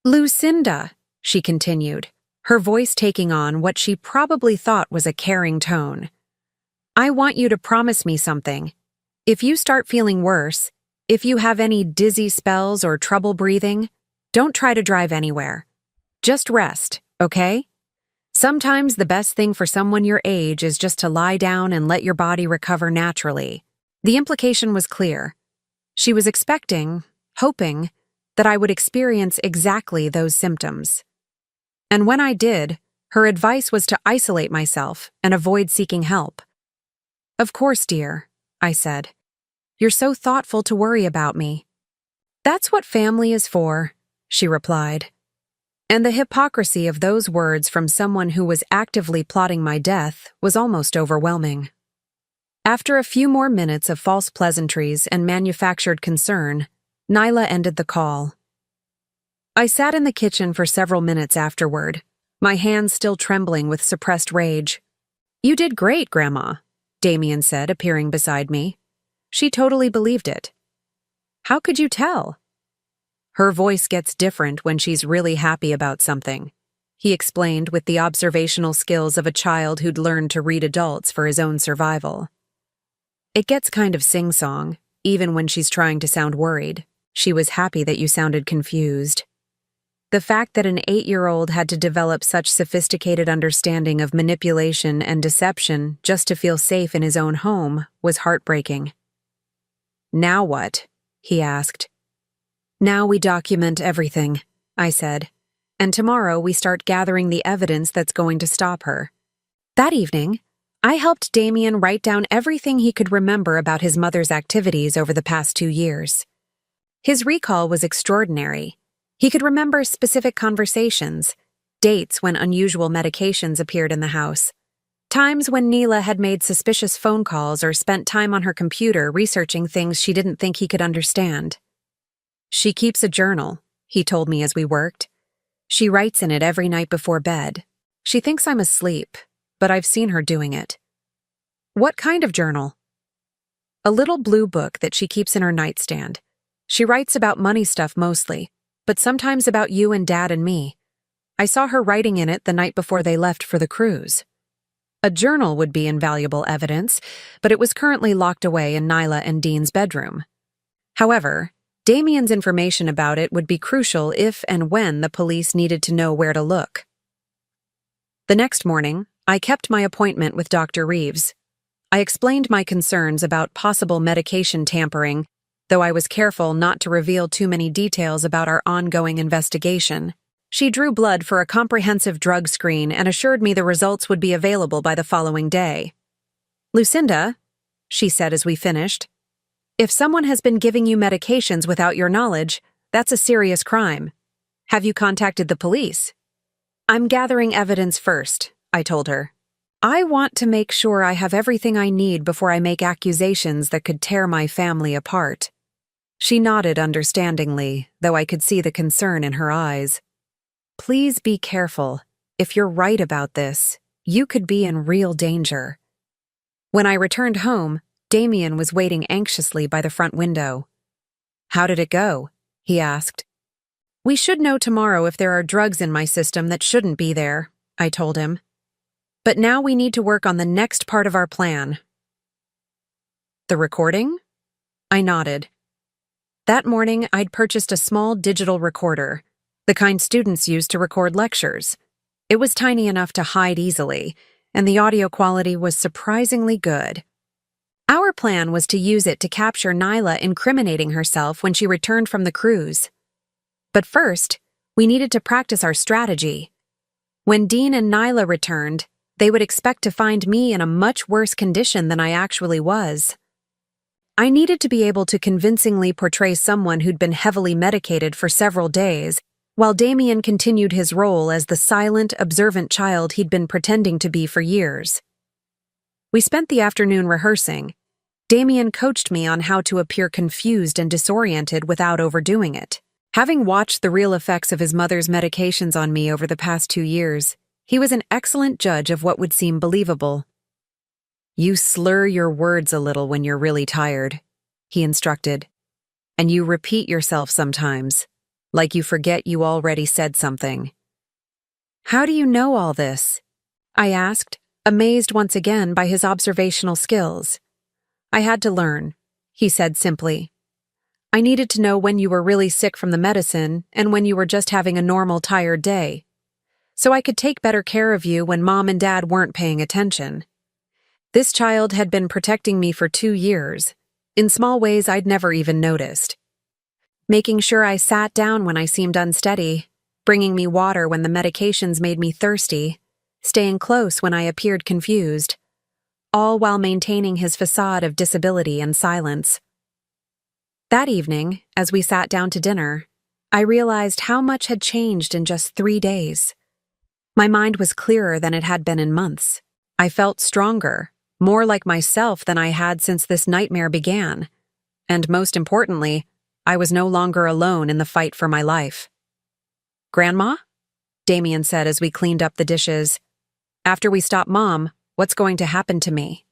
"Lucinda," she continued, her voice taking on what she probably thought was a caring tone. "I want you to promise me something. If you start feeling worse, if you have any dizzy spells or trouble breathing, don't try to drive anywhere. Just rest, okay? Sometimes the best thing for someone your age is just to lie down and let your body recover naturally. The implication was clear. She was expecting, hoping, that I would experience exactly those symptoms. And when I did, her advice was to isolate myself and avoid seeking help. "Of course, dear," I said. "You're so thoughtful to worry about me." "That's what family is for," she replied. And the hypocrisy of those words from someone who was actively plotting my death was almost overwhelming. After a few more minutes of false pleasantries and manufactured concern, Nyla ended the call. I sat in the kitchen for several minutes afterward, my hands still trembling with suppressed rage. "You did great, Grandma," Damien said, appearing beside me. She totally believed it. "How could you tell?" "Her voice gets different when she's really happy about something," he explained with the observational skills of a child who'd learned to read adults for his own survival. "It gets kind of sing-song, even when she's trying to sound worried. She was happy that you sounded confused." The fact that an 8-year-old had to develop such sophisticated understanding of manipulation and deception just to feel safe in his own home was heartbreaking. "Now what?" he asked. "Now we document everything," I said, "and tomorrow we start gathering the evidence that's going to stop her." That evening, I helped Damien write down everything he could remember about his mother's activities over the past 2 years. His recall was extraordinary. He could remember specific conversations, dates when unusual medications appeared in the house, times when Neela had made suspicious phone calls or spent time on her computer researching things she didn't think he could understand. "She keeps a journal," he told me as we worked. "She writes in it every night before bed. She thinks I'm asleep, but I've seen her doing it." "What kind of journal?" "A little blue book that she keeps in her nightstand. She writes about money stuff mostly, but sometimes about you and Dad and me. I saw her writing in it the night before they left for the cruise." A journal would be invaluable evidence, but it was currently locked away in Nyla and Dean's bedroom. However, Damien's information about it would be crucial if and when the police needed to know where to look. The next morning, I kept my appointment with Dr. Reeves. I explained my concerns about possible medication tampering, though I was careful not to reveal too many details about our ongoing investigation. She drew blood for a comprehensive drug screen and assured me the results would be available by the following day. "Lucinda," she said as we finished, "if someone has been giving you medications without your knowledge, that's a serious crime. Have you contacted the police?" "I'm gathering evidence first," I told her. "I want to make sure I have everything I need before I make accusations that could tear my family apart." She nodded understandingly, though I could see the concern in her eyes. "Please be careful. If you're right about this, you could be in real danger." When I returned home, Damien was waiting anxiously by the front window. "How did it go?" he asked. "We should know tomorrow if there are drugs in my system that shouldn't be there," I told him. "But now we need to work on the next part of our plan." "The recording?" I nodded. That morning, I'd purchased a small digital recorder, the kind students use to record lectures. It was tiny enough to hide easily, and the audio quality was surprisingly good. Our plan was to use it to capture Nyla incriminating herself when she returned from the cruise. But first, we needed to practice our strategy. When Dean and Nyla returned, they would expect to find me in a much worse condition than I actually was. I needed to be able to convincingly portray someone who'd been heavily medicated for several days, while Damien continued his role as the silent, observant child he'd been pretending to be for years. We spent the afternoon rehearsing. Damien coached me on how to appear confused and disoriented without overdoing it. Having watched the real effects of his mother's medications on me over the past 2 years, he was an excellent judge of what would seem believable. "You slur your words a little when you're really tired," he instructed. "And you repeat yourself sometimes, like you forget you already said something." "How do you know all this?" I asked, amazed once again by his observational skills. "I had to learn," he said simply. "I needed to know when you were really sick from the medicine and when you were just having a normal tired day. so I could take better care of you when Mom and Dad weren't paying attention. This child had been protecting me for 2 years, in small ways I'd never even noticed. Making sure I sat down when I seemed unsteady, bringing me water when the medications made me thirsty, staying close when I appeared confused, all while maintaining his facade of disability and silence. That evening, as we sat down to dinner, I realized how much had changed in just 3 days. My mind was clearer than it had been in months. I felt stronger, more like myself than I had since this nightmare began. And most importantly, I was no longer alone in the fight for my life. "Grandma?" Damien said as we cleaned up the dishes. "After we stop Mom, what's going to happen to me?"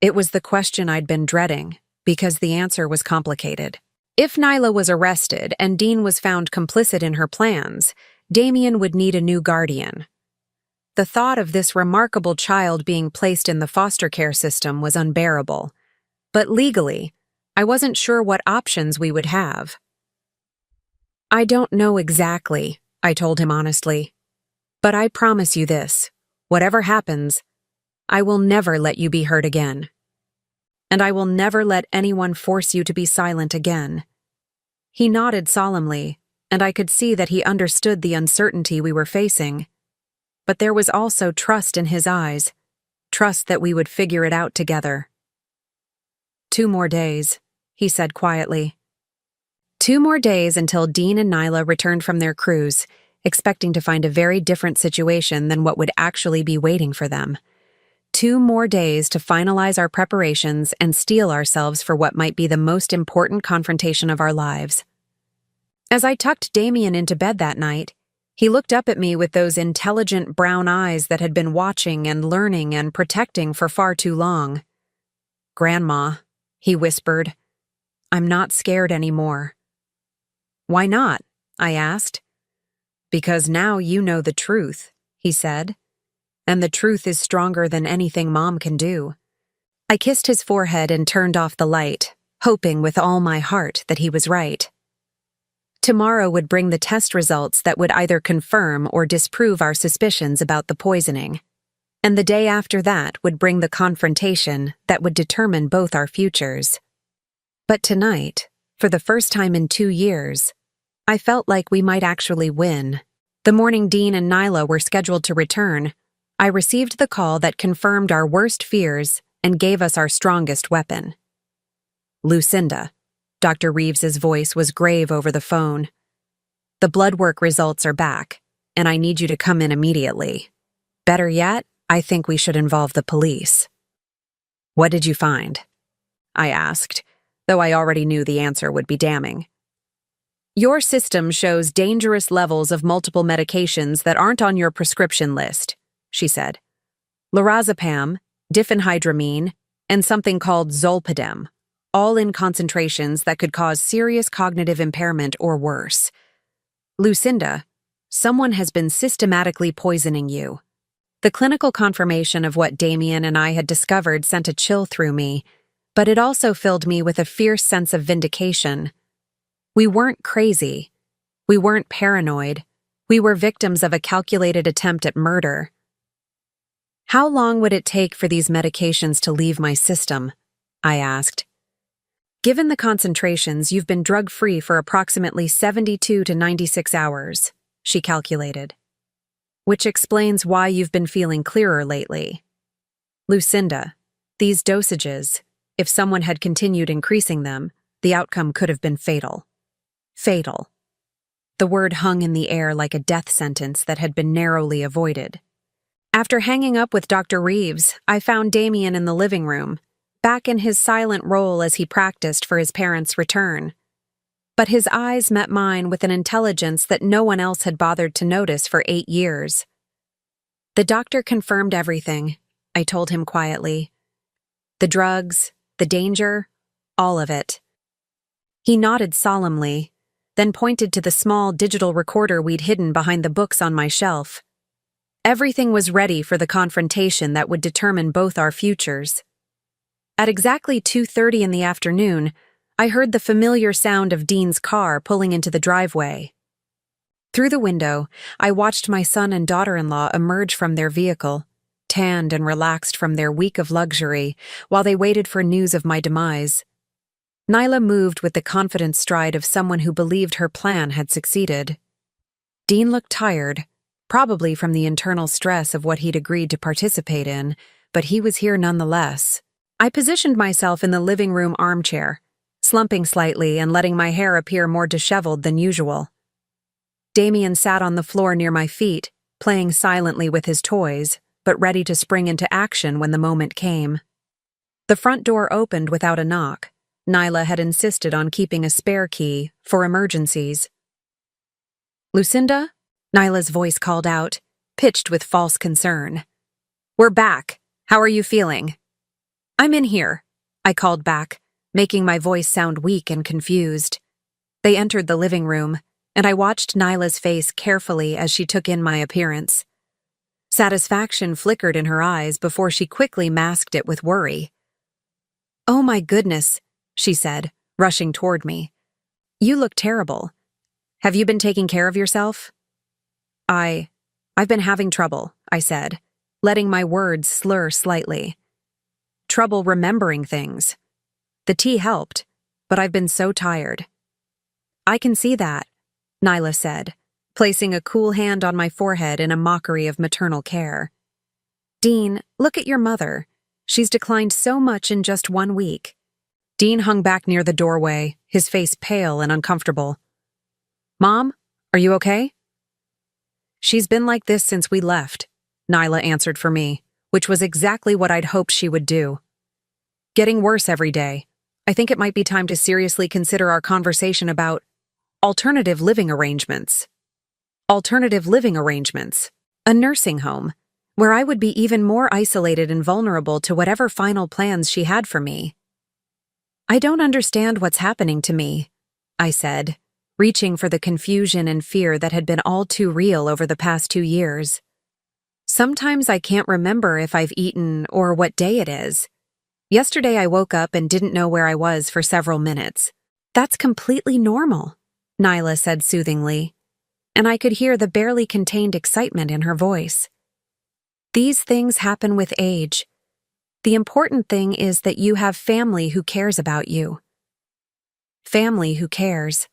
It was the question I'd been dreading, because the answer was complicated. If Nyla was arrested and Dean was found complicit in her plans, Damien would need a new guardian. The thought of this remarkable child being placed in the foster care system was unbearable. But legally, I wasn't sure what options we would have. "I don't know exactly," I told him honestly. "But I promise you this, whatever happens, I will never let you be hurt again. And I will never let anyone force you to be silent again." He nodded solemnly, and I could see that he understood the uncertainty we were facing. But there was also trust in his eyes, trust that we would figure it out together. "2 more days," he said quietly. 2 more days until Dean and Nyla returned from their cruise, expecting to find a very different situation than what would actually be waiting for them. 2 more days to finalize our preparations and steel ourselves for what might be the most important confrontation of our lives. As I tucked Damien into bed that night, he looked up at me with those intelligent brown eyes that had been watching and learning and protecting for far too long. "Grandma," he whispered, "I'm not scared anymore." "Why not?" I asked. "Because now you know the truth," he said. "And the truth is stronger than anything Mom can do." I kissed his forehead and turned off the light, hoping with all my heart that he was right. Tomorrow would bring the test results that would either confirm or disprove our suspicions about the poisoning. And the day after that would bring the confrontation that would determine both our futures. But tonight, for the first time in 2 years, I felt like we might actually win. The morning Dean and Nyla were scheduled to return, I received the call that confirmed our worst fears and gave us our strongest weapon. "Lucinda." Dr. Reeves's voice was grave over the phone. "The blood work results are back, and I need you to come in immediately. Better yet, I think we should involve the police." "What did you find?" I asked, though I already knew the answer would be damning. "Your system shows dangerous levels of multiple medications that aren't on your prescription list," she said. "Lorazepam, diphenhydramine, and something called zolpidem, all in concentrations that could cause serious cognitive impairment or worse. Lucinda, someone has been systematically poisoning you." The clinical confirmation of what Damien and I had discovered sent a chill through me, but it also filled me with a fierce sense of vindication. We weren't crazy. We weren't paranoid. We were victims of a calculated attempt at murder. "How long would it take for these medications to leave my system?" I asked. "Given the concentrations, you've been drug-free for approximately 72 to 96 hours, she calculated. "Which explains why you've been feeling clearer lately. Lucinda, these dosages, if someone had continued increasing them, the outcome could have been fatal." Fatal. The word hung in the air like a death sentence that had been narrowly avoided. After hanging up with Dr. Reeves, I found Damien in the living room, back in his silent role as he practiced for his parents' return. But his eyes met mine with an intelligence that no one else had bothered to notice for 8 years. "The doctor confirmed everything," I told him quietly. "The drugs, the danger, all of it." He nodded solemnly, then pointed to the small digital recorder we'd hidden behind the books on my shelf. Everything was ready for the confrontation that would determine both our futures. At exactly 2:30 in the afternoon, I heard the familiar sound of Dean's car pulling into the driveway. Through the window, I watched my son and daughter-in-law emerge from their vehicle, tanned and relaxed from their week of luxury, while they waited for news of my demise. Nyla moved with the confident stride of someone who believed her plan had succeeded. Dean looked tired, probably from the internal stress of what he'd agreed to participate in, but he was here nonetheless. I positioned myself in the living room armchair, slumping slightly and letting my hair appear more disheveled than usual. Damien sat on the floor near my feet, playing silently with his toys, but ready to spring into action when the moment came. The front door opened without a knock. Nyla had insisted on keeping a spare key for emergencies. "Lucinda?" Nyla's voice called out, pitched with false concern. "We're back. How are you feeling?" "I'm in here," I called back, making my voice sound weak and confused. They entered the living room, and I watched Nyla's face carefully as she took in my appearance. Satisfaction flickered in her eyes before she quickly masked it with worry. "Oh my goodness," she said, rushing toward me. "You look terrible. Have you been taking care of yourself?" I've been having trouble," I said, letting my words slur slightly. "Trouble remembering things. The tea helped, but I've been so tired." "I can see that," Nyla said, placing a cool hand on my forehead in a mockery of maternal care. "Dean, look at your mother. She's declined so much in just 1 week." Dean hung back near the doorway, his face pale and uncomfortable. "Mom, are you okay?" "She's been like this since we left," Nyla answered for me, which was exactly what I'd hoped she would do. "Getting worse every day. I think it might be time to seriously consider our conversation about alternative living arrangements." Alternative living arrangements. A nursing home, where I would be even more isolated and vulnerable to whatever final plans she had for me. "I don't understand what's happening to me," I said, reaching for the confusion and fear that had been all too real over the past 2 years. "Sometimes I can't remember if I've eaten or what day it is. Yesterday I woke up and didn't know where I was for several minutes. That's completely normal," Nyla said soothingly, and I could hear the barely contained excitement in her voice. "These things happen with age. The important thing is that you have family who cares about you." Family who cares.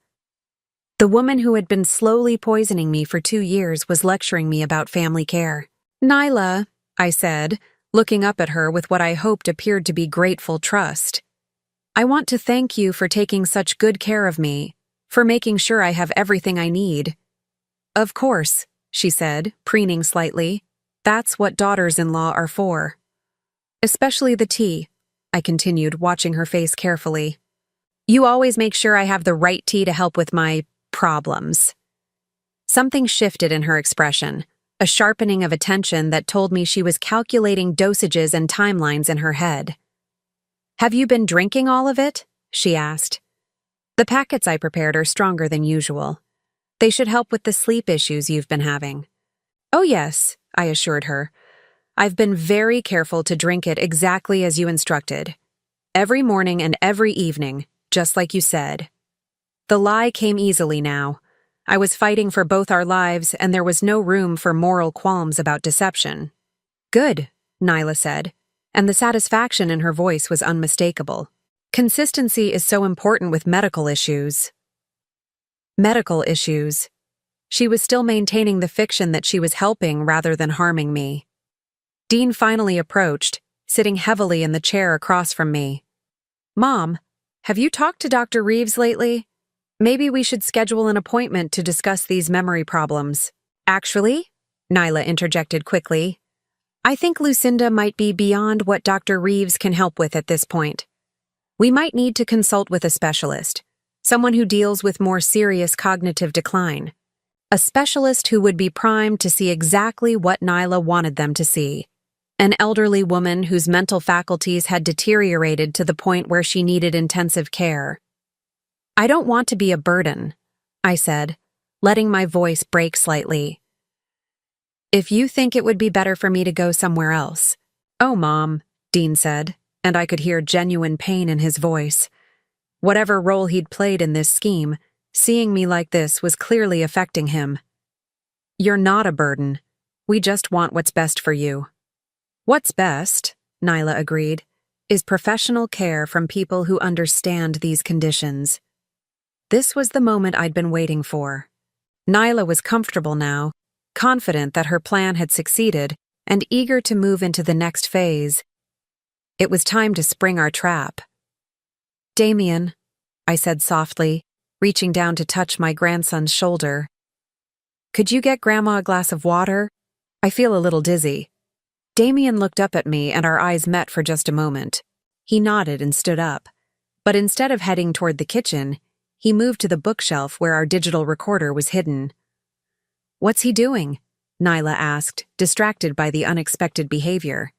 The woman who had been slowly poisoning me for 2 years was lecturing me about family care. "Nyla," I said, looking up at her with what I hoped appeared to be grateful trust. "I want to thank you for taking such good care of me, for making sure I have everything I need." "Of course," she said, preening slightly. "That's what daughters-in-law are for." "Especially the tea," I continued, watching her face carefully. "You always make sure I have the right tea to help with my problems." Something shifted in her expression, a sharpening of attention that told me she was calculating dosages and timelines in her head. "Have you been drinking all of it?" she asked. "The packets I prepared are stronger than usual. They should help with the sleep issues you've been having." "Oh yes," I assured her. "I've been very careful to drink it exactly as you instructed. Every morning and every evening, just like you said." The lie came easily now. I was fighting for both our lives, and there was no room for moral qualms about deception. "Good," Nyla said, and the satisfaction in her voice was unmistakable. "Consistency is so important with medical issues." Medical issues. She was still maintaining the fiction that she was helping rather than harming me. Dean finally approached, sitting heavily in the chair across from me. "Mom, have you talked to Dr. Reeves lately? Maybe we should schedule an appointment to discuss these memory problems." "Actually," Nyla interjected quickly, "I think Lucinda might be beyond what Dr. Reeves can help with at this point. We might need to consult with a specialist, someone who deals with more serious cognitive decline. A specialist who would be primed to see exactly what Nyla wanted them to see. An elderly woman whose mental faculties had deteriorated to the point where she needed intensive care." "I don't want to be a burden," I said, letting my voice break slightly. "If you think it would be better for me to go somewhere else." "Oh, Mom," Dean said, and I could hear genuine pain in his voice. Whatever role he'd played in this scheme, seeing me like this was clearly affecting him. You're not a burden. We just want what's best for you. What's best, Nyla agreed, is professional care from people who understand these conditions. This was the moment I'd been waiting for. Nyla was comfortable now, confident that her plan had succeeded, and eager to move into the next phase. It was time to spring our trap. "Damien," I said softly, reaching down to touch my grandson's shoulder. "Could you get Grandma a glass of water? I feel a little dizzy." Damien looked up at me and our eyes met for just a moment. He nodded and stood up. But instead of heading toward the kitchen, he moved to the bookshelf where our digital recorder was hidden. "What's he doing?" Nyla asked, distracted by the unexpected behavior.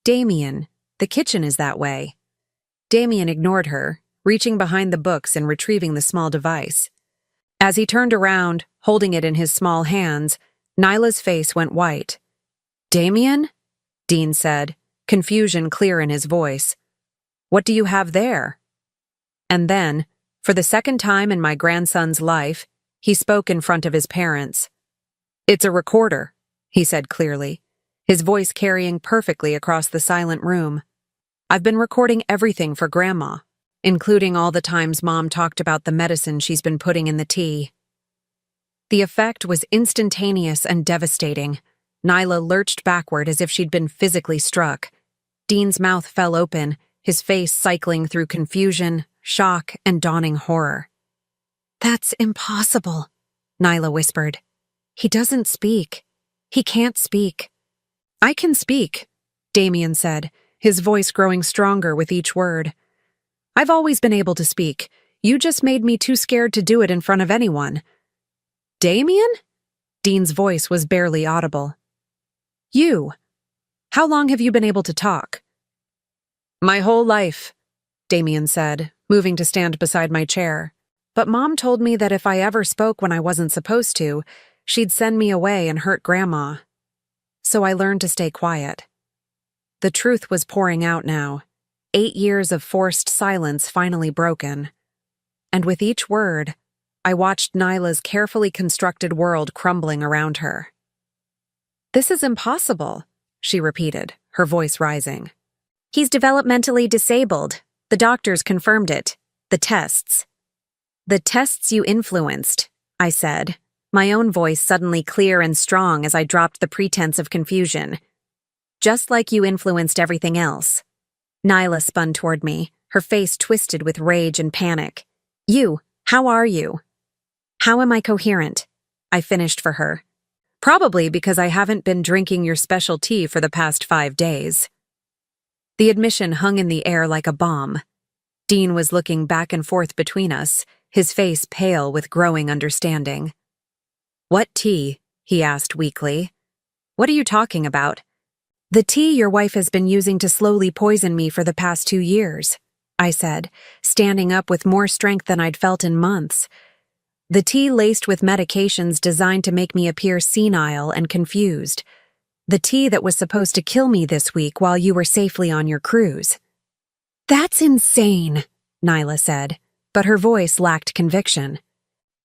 "Damien, the kitchen is that way." Damien ignored her, reaching behind the books and retrieving the small device. As he turned around, holding it in his small hands, Nyla's face went white. "Damien?" Dean said, confusion clear in his voice. "What do you have there?" And then, for the second time in my grandson's life, he spoke in front of his parents. "It's a recorder," he said clearly, his voice carrying perfectly across the silent room. "I've been recording everything for Grandma, including all the times Mom talked about the medicine she's been putting in the tea." The effect was instantaneous and devastating. Nyla lurched backward as if she'd been physically struck. Dean's mouth fell open, his face cycling through confusion, shock, and dawning horror. "That's impossible," Nyla whispered. "He doesn't speak. He can't speak." "I can speak," Damien said, his voice growing stronger with each word. "I've always been able to speak. You just made me too scared to do it in front of anyone." "Damien?" Dean's voice was barely audible. "You. How long have you been able to talk?" "My whole life," Damien said, moving to stand beside my chair. "But Mom told me that if I ever spoke when I wasn't supposed to, she'd send me away and hurt Grandma. So I learned to stay quiet." The truth was pouring out now. 8 years of forced silence finally broken. And with each word, I watched Nyla's carefully constructed world crumbling around her. "This is impossible," she repeated, her voice rising. "He's developmentally disabled. The doctors confirmed it. The tests." "The tests you influenced," I said, my own voice suddenly clear and strong as I dropped the pretense of confusion. "Just like you influenced everything else." Nyla spun toward me, her face twisted with rage and panic. "You, how are you?" "How am I coherent?" I finished for her. "Probably because I haven't been drinking your special tea for the past 5 days." The admission hung in the air like a bomb. Dean was looking back and forth between us, his face pale with growing understanding. "What tea?" he asked weakly. "What are you talking about?" "The tea your wife has been using to slowly poison me for the past 2 years, I said, standing up with more strength than I'd felt in months. "The tea laced with medications designed to make me appear senile and confused. The tea that was supposed to kill me this week while you were safely on your cruise." "That's insane," Nyla said, but her voice lacked conviction.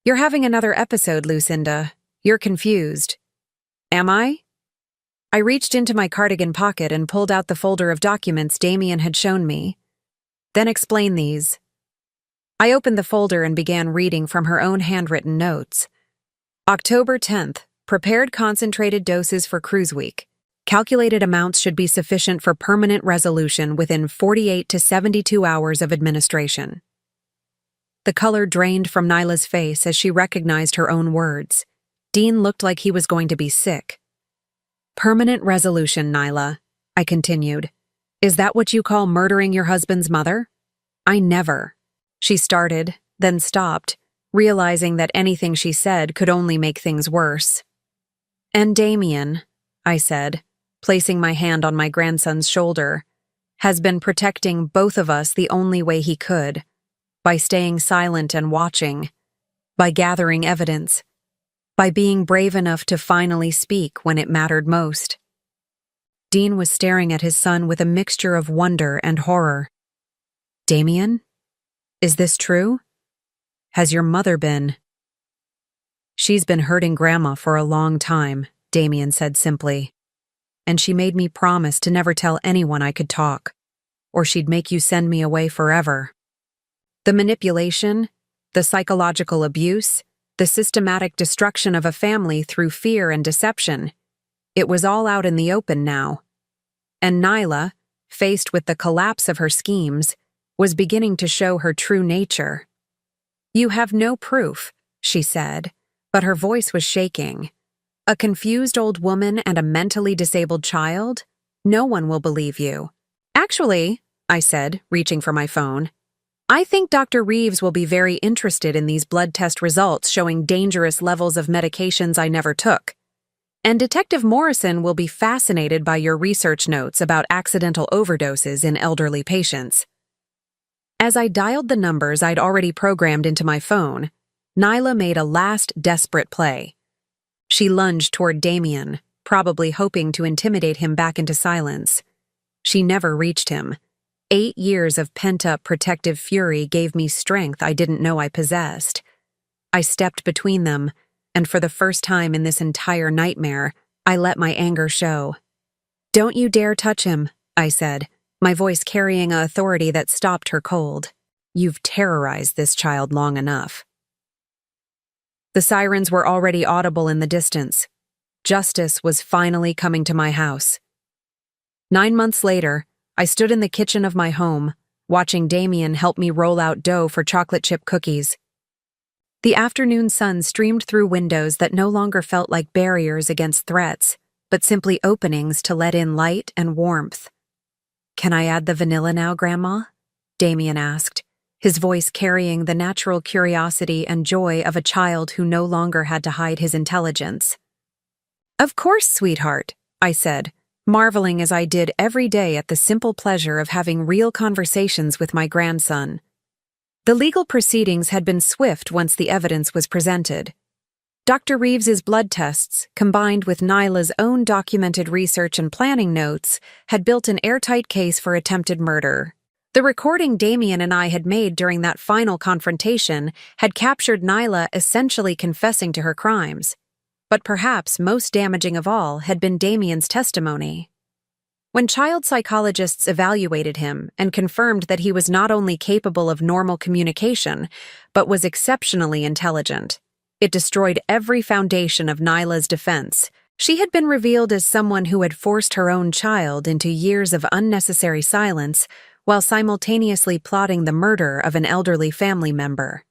"You're having another episode, Lucinda. You're confused." "Am I?" I reached into my cardigan pocket and pulled out the folder of documents Damien had shown me. "Then explain these." I opened the folder and began reading from her own handwritten notes. October 10th, prepared concentrated doses for cruise week. Calculated amounts should be sufficient for permanent resolution within 48 to 72 hours of administration. The color drained from Nyla's face as she recognized her own words. Dean looked like he was going to be sick. "Permanent resolution, Nyla," I continued. "Is that what you call murdering your husband's mother?" "I never." She started, then stopped, realizing that anything she said could only make things worse. "And Damien," I said, placing my hand on my grandson's shoulder, "has been protecting both of us the only way he could, by staying silent and watching, by gathering evidence, by being brave enough to finally speak when it mattered most." Dean was staring at his son with a mixture of wonder and horror. "Damien? Is this true? Has your mother been?" "She's been hurting Grandma for a long time," Damien said simply. "And she made me promise to never tell anyone I could talk, or she'd make you send me away forever." The manipulation, the psychological abuse, the systematic destruction of a family through fear and deception. It was all out in the open now. And Nyla, faced with the collapse of her schemes, was beginning to show her true nature. "You have no proof," she said, but her voice was shaking. "A confused old woman and a mentally disabled child? No one will believe you." "Actually," I said, reaching for my phone, "I think Dr. Reeves will be very interested in these blood test results showing dangerous levels of medications I never took. And Detective Morrison will be fascinated by your research notes about accidental overdoses in elderly patients." As I dialed the numbers I'd already programmed into my phone, Nyla made a last desperate play. She lunged toward Damien, probably hoping to intimidate him back into silence. She never reached him. 8 years of pent-up protective fury gave me strength I didn't know I possessed. I stepped between them, and for the first time in this entire nightmare, I let my anger show. "Don't you dare touch him," I said, my voice carrying an authority that stopped her cold. "You've terrorized this child long enough." The sirens were already audible in the distance. Justice was finally coming to my house. 9 months later, I stood in the kitchen of my home, watching Damien help me roll out dough for chocolate chip cookies. The afternoon sun streamed through windows that no longer felt like barriers against threats, but simply openings to let in light and warmth. "Can I add the vanilla now, Grandma?" Damien asked, his voice carrying the natural curiosity and joy of a child who no longer had to hide his intelligence. "Of course, sweetheart," I said, marveling as I did every day at the simple pleasure of having real conversations with my grandson. The legal proceedings had been swift once the evidence was presented. Dr. Reeves's blood tests, combined with Nyla's own documented research and planning notes, had built an airtight case for attempted murder. The recording Damien and I had made during that final confrontation had captured Nyla essentially confessing to her crimes. But perhaps most damaging of all had been Damien's testimony. When child psychologists evaluated him and confirmed that he was not only capable of normal communication, but was exceptionally intelligent, it destroyed every foundation of Nyla's defense. She had been revealed as someone who had forced her own child into years of unnecessary silence while simultaneously plotting the murder of an elderly family member.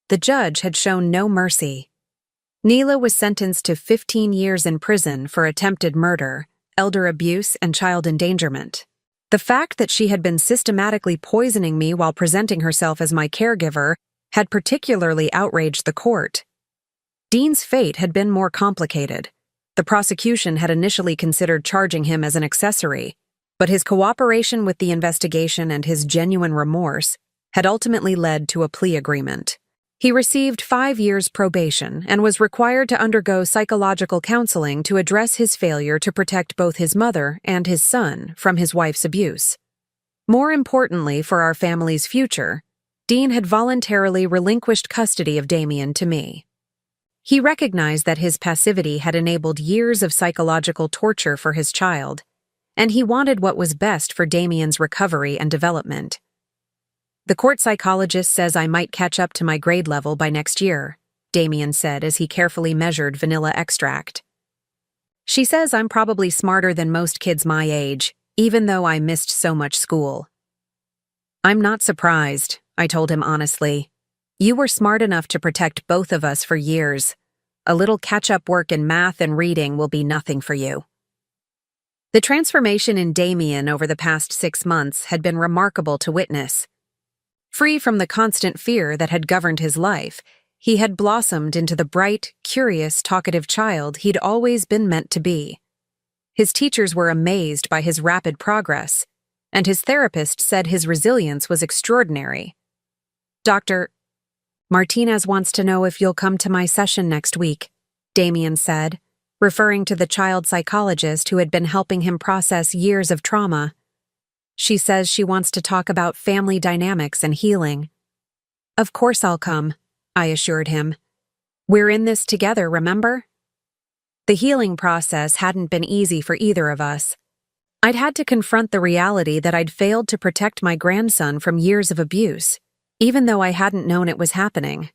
The judge had shown no mercy. Nyla was sentenced to 15 years in prison for attempted murder, elder abuse, and child endangerment. The fact that she had been systematically poisoning me while presenting herself as my caregiver had particularly outraged the court. Dean's fate had been more complicated. The prosecution had initially considered charging him as an accessory, but his cooperation with the investigation and his genuine remorse had ultimately led to a plea agreement. He received 5 years probation and was required to undergo psychological counseling to address his failure to protect both his mother and his son from his wife's abuse. More importantly for our family's future, Dean had voluntarily relinquished custody of Damien to me. He recognized that his passivity had enabled years of psychological torture for his child, and he wanted what was best for Damien's recovery and development. "The court psychologist says I might catch up to my grade level by next year," Damien said as he carefully measured vanilla extract. "She says I'm probably smarter than most kids my age, even though I missed so much school." "I'm not surprised," I told him honestly. "You were smart enough to protect both of us for years. A little catch-up work in math and reading will be nothing for you." The transformation in Damien over the past 6 months had been remarkable to witness. Free from the constant fear that had governed his life, he had blossomed into the bright, curious, talkative child he'd always been meant to be. His teachers were amazed by his rapid progress, and his therapist said his resilience was extraordinary. "Dr. Martinez wants to know if you'll come to my session next week," Damien said, referring to the child psychologist who had been helping him process years of trauma. "She says she wants to talk about family dynamics and healing." "Of course I'll come," I assured him. We're in this together, remember? The healing process hadn't been easy for either of us. I'd had to confront the reality that I'd failed to protect my grandson from years of abuse, even though I hadn't known it was happening.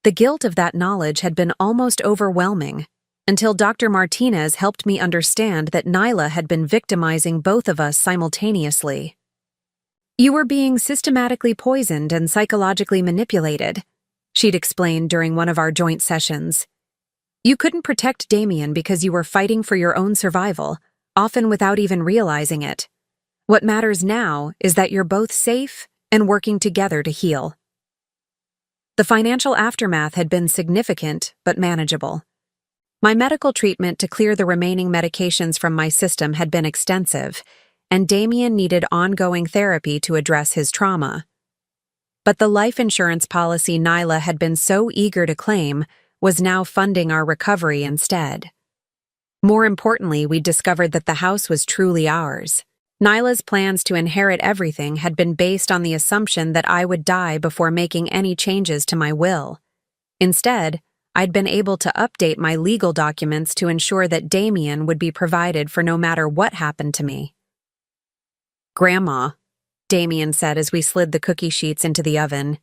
The guilt of that knowledge had been almost overwhelming, until Dr. Martinez helped me understand that Nyla had been victimizing both of us simultaneously. You were being systematically poisoned and psychologically manipulated, she'd explained during one of our joint sessions. You couldn't protect Damien because you were fighting for your own survival, often without even realizing it. What matters now is that you're both safe and working together to heal. The financial aftermath had been significant but manageable. My medical treatment to clear the remaining medications from my system had been extensive, and Damien needed ongoing therapy to address his trauma. But the life insurance policy Nyla had been so eager to claim was now funding our recovery instead. More importantly, we discovered that the house was truly ours. Nyla's plans to inherit everything had been based on the assumption that I would die before making any changes to my will. Instead, I'd been able to update my legal documents to ensure that Damien would be provided for no matter what happened to me. "Grandma," Damien said as we slid the cookie sheets into the oven,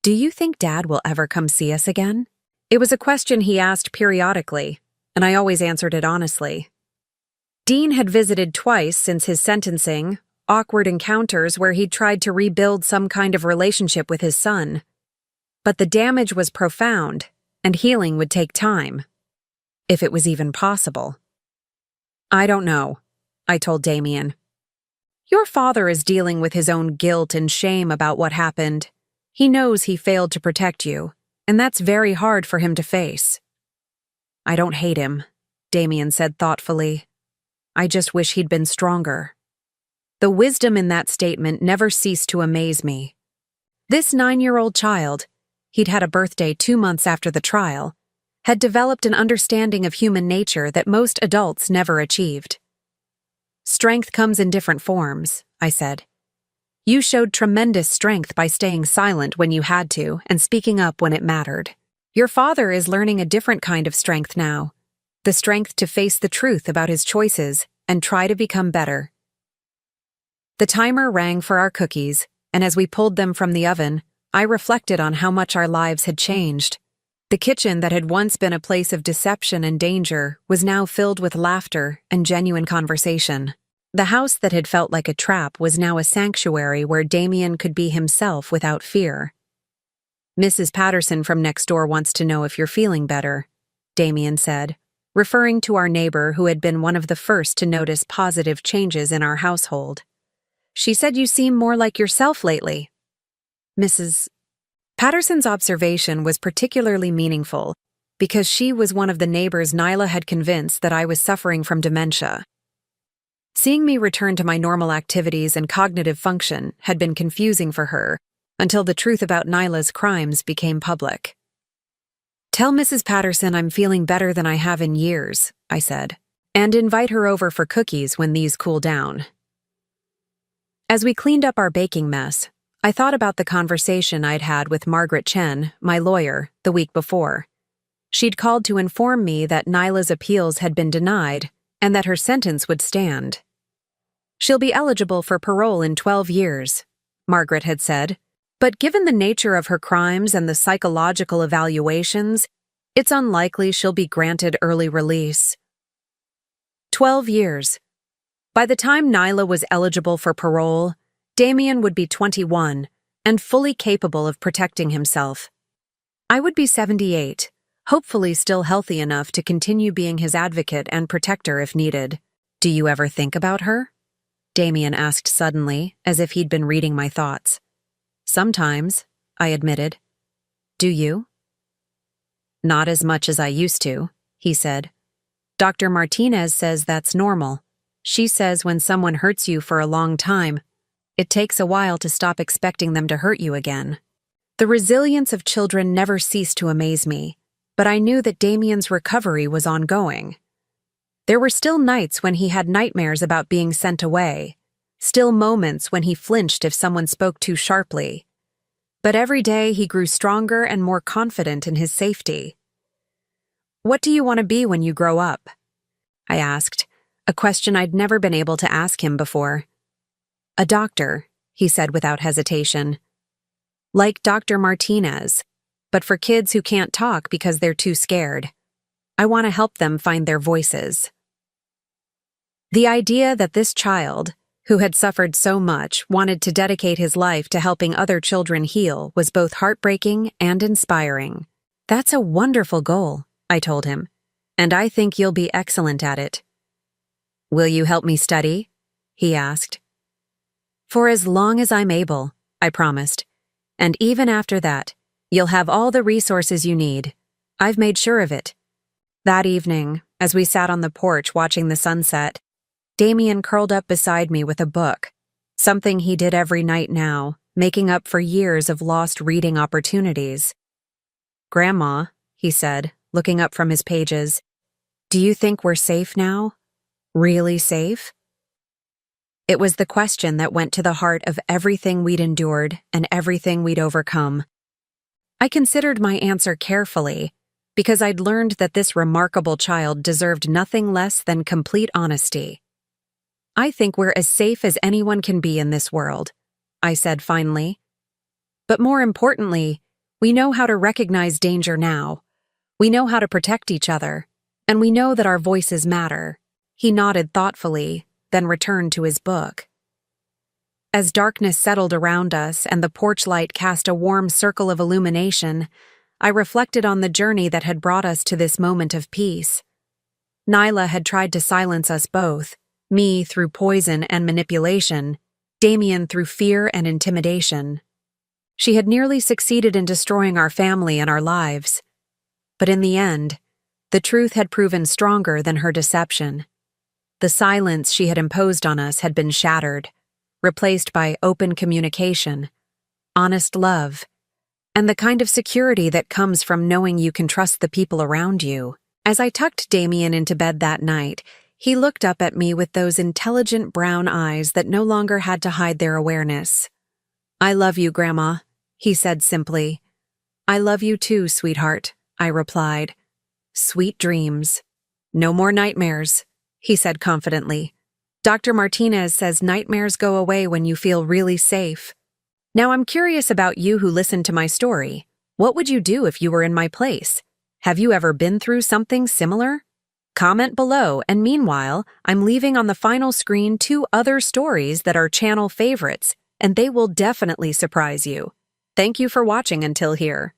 "do you think Dad will ever come see us again?" It was a question he asked periodically, and I always answered it honestly. Dean had visited twice since his sentencing, awkward encounters where he'd tried to rebuild some kind of relationship with his son. But the damage was profound, and healing would take time, if it was even possible. "I don't know," I told Damien. "Your father is dealing with his own guilt and shame about what happened. He knows he failed to protect you, and that's very hard for him to face." "I don't hate him," Damien said thoughtfully. "I just wish he'd been stronger." The wisdom in that statement never ceased to amaze me. This 9-year-old child, he'd had a birthday 2 months after the trial, had developed an understanding of human nature that most adults never achieved. "Strength comes in different forms," I said. "You showed tremendous strength by staying silent when you had to and speaking up when it mattered. Your father is learning a different kind of strength now, the strength to face the truth about his choices and try to become better." The timer rang for our cookies, and as we pulled them from the oven, I reflected on how much our lives had changed. The kitchen that had once been a place of deception and danger was now filled with laughter and genuine conversation. The house that had felt like a trap was now a sanctuary where Damien could be himself without fear. "Mrs. Patterson from next door wants to know if you're feeling better," Damien said, referring to our neighbor who had been one of the first to notice positive changes in our household. "She said you seem more like yourself lately." Mrs. Patterson's observation was particularly meaningful because she was one of the neighbors Nyla had convinced that I was suffering from dementia. Seeing me return to my normal activities and cognitive function had been confusing for her until the truth about Nyla's crimes became public. "Tell Mrs. Patterson I'm feeling better than I have in years," I said, "and invite her over for cookies when these cool down." As we cleaned up our baking mess, I thought about the conversation I'd had with Margaret Chen, my lawyer, the week before. She'd called to inform me that Nyla's appeals had been denied and that her sentence would stand. "She'll be eligible for parole in 12 years, Margaret had said, "but given the nature of her crimes and the psychological evaluations, it's unlikely she'll be granted early release." 12 years. By the time Nyla was eligible for parole, Damien would be 21 and fully capable of protecting himself. I would be 78, hopefully still healthy enough to continue being his advocate and protector if needed. "Do you ever think about her?" Damien asked suddenly, as if he'd been reading my thoughts. "Sometimes," I admitted. "Do you?" "Not as much as I used to," he said. "Dr. Martinez says that's normal. She says when someone hurts you for a long time, it takes a while to stop expecting them to hurt you again." The resilience of children never ceased to amaze me, but I knew that Damien's recovery was ongoing. There were still nights when he had nightmares about being sent away, still moments when he flinched if someone spoke too sharply. But every day he grew stronger and more confident in his safety. "What do you want to be when you grow up?" I asked, a question I'd never been able to ask him before. "A doctor," he said without hesitation. "Like Dr. Martinez, but for kids who can't talk because they're too scared. I want to help them find their voices." The idea that this child, who had suffered so much, wanted to dedicate his life to helping other children heal was both heartbreaking and inspiring. "That's a wonderful goal," I told him, "and I think you'll be excellent at it." "Will you help me study?" he asked. "For as long as I'm able," I promised. "And even after that, you'll have all the resources you need. I've made sure of it." That evening, as we sat on the porch watching the sunset, Damien curled up beside me with a book, something he did every night now, making up for years of lost reading opportunities. "Grandma," he said, looking up from his pages, "do you think we're safe now? Really safe?" It was the question that went to the heart of everything we'd endured and everything we'd overcome. I considered my answer carefully, because I'd learned that this remarkable child deserved nothing less than complete honesty. "I think we're as safe as anyone can be in this world," I said finally. "But more importantly, we know how to recognize danger now. We know how to protect each other, and we know that our voices matter." He nodded thoughtfully, then returned to his book. As darkness settled around us and the porch light cast a warm circle of illumination, I reflected on the journey that had brought us to this moment of peace. Nyla had tried to silence us both, me through poison and manipulation, Damien through fear and intimidation. She had nearly succeeded in destroying our family and our lives. But in the end, the truth had proven stronger than her deception. The silence she had imposed on us had been shattered, replaced by open communication, honest love, and the kind of security that comes from knowing you can trust the people around you. As I tucked Damien into bed that night, he looked up at me with those intelligent brown eyes that no longer had to hide their awareness. "I love you, Grandma," he said simply. "I love you too, sweetheart," I replied. "Sweet dreams. No more nightmares," he said confidently. "Dr. Martinez says nightmares go away when you feel really safe." Now I'm curious about you who listened to my story. What would you do if you were in my place? Have you ever been through something similar? Comment below, and meanwhile, I'm leaving on the final screen 2 other stories that are channel favorites, and they will definitely surprise you. Thank you for watching until here.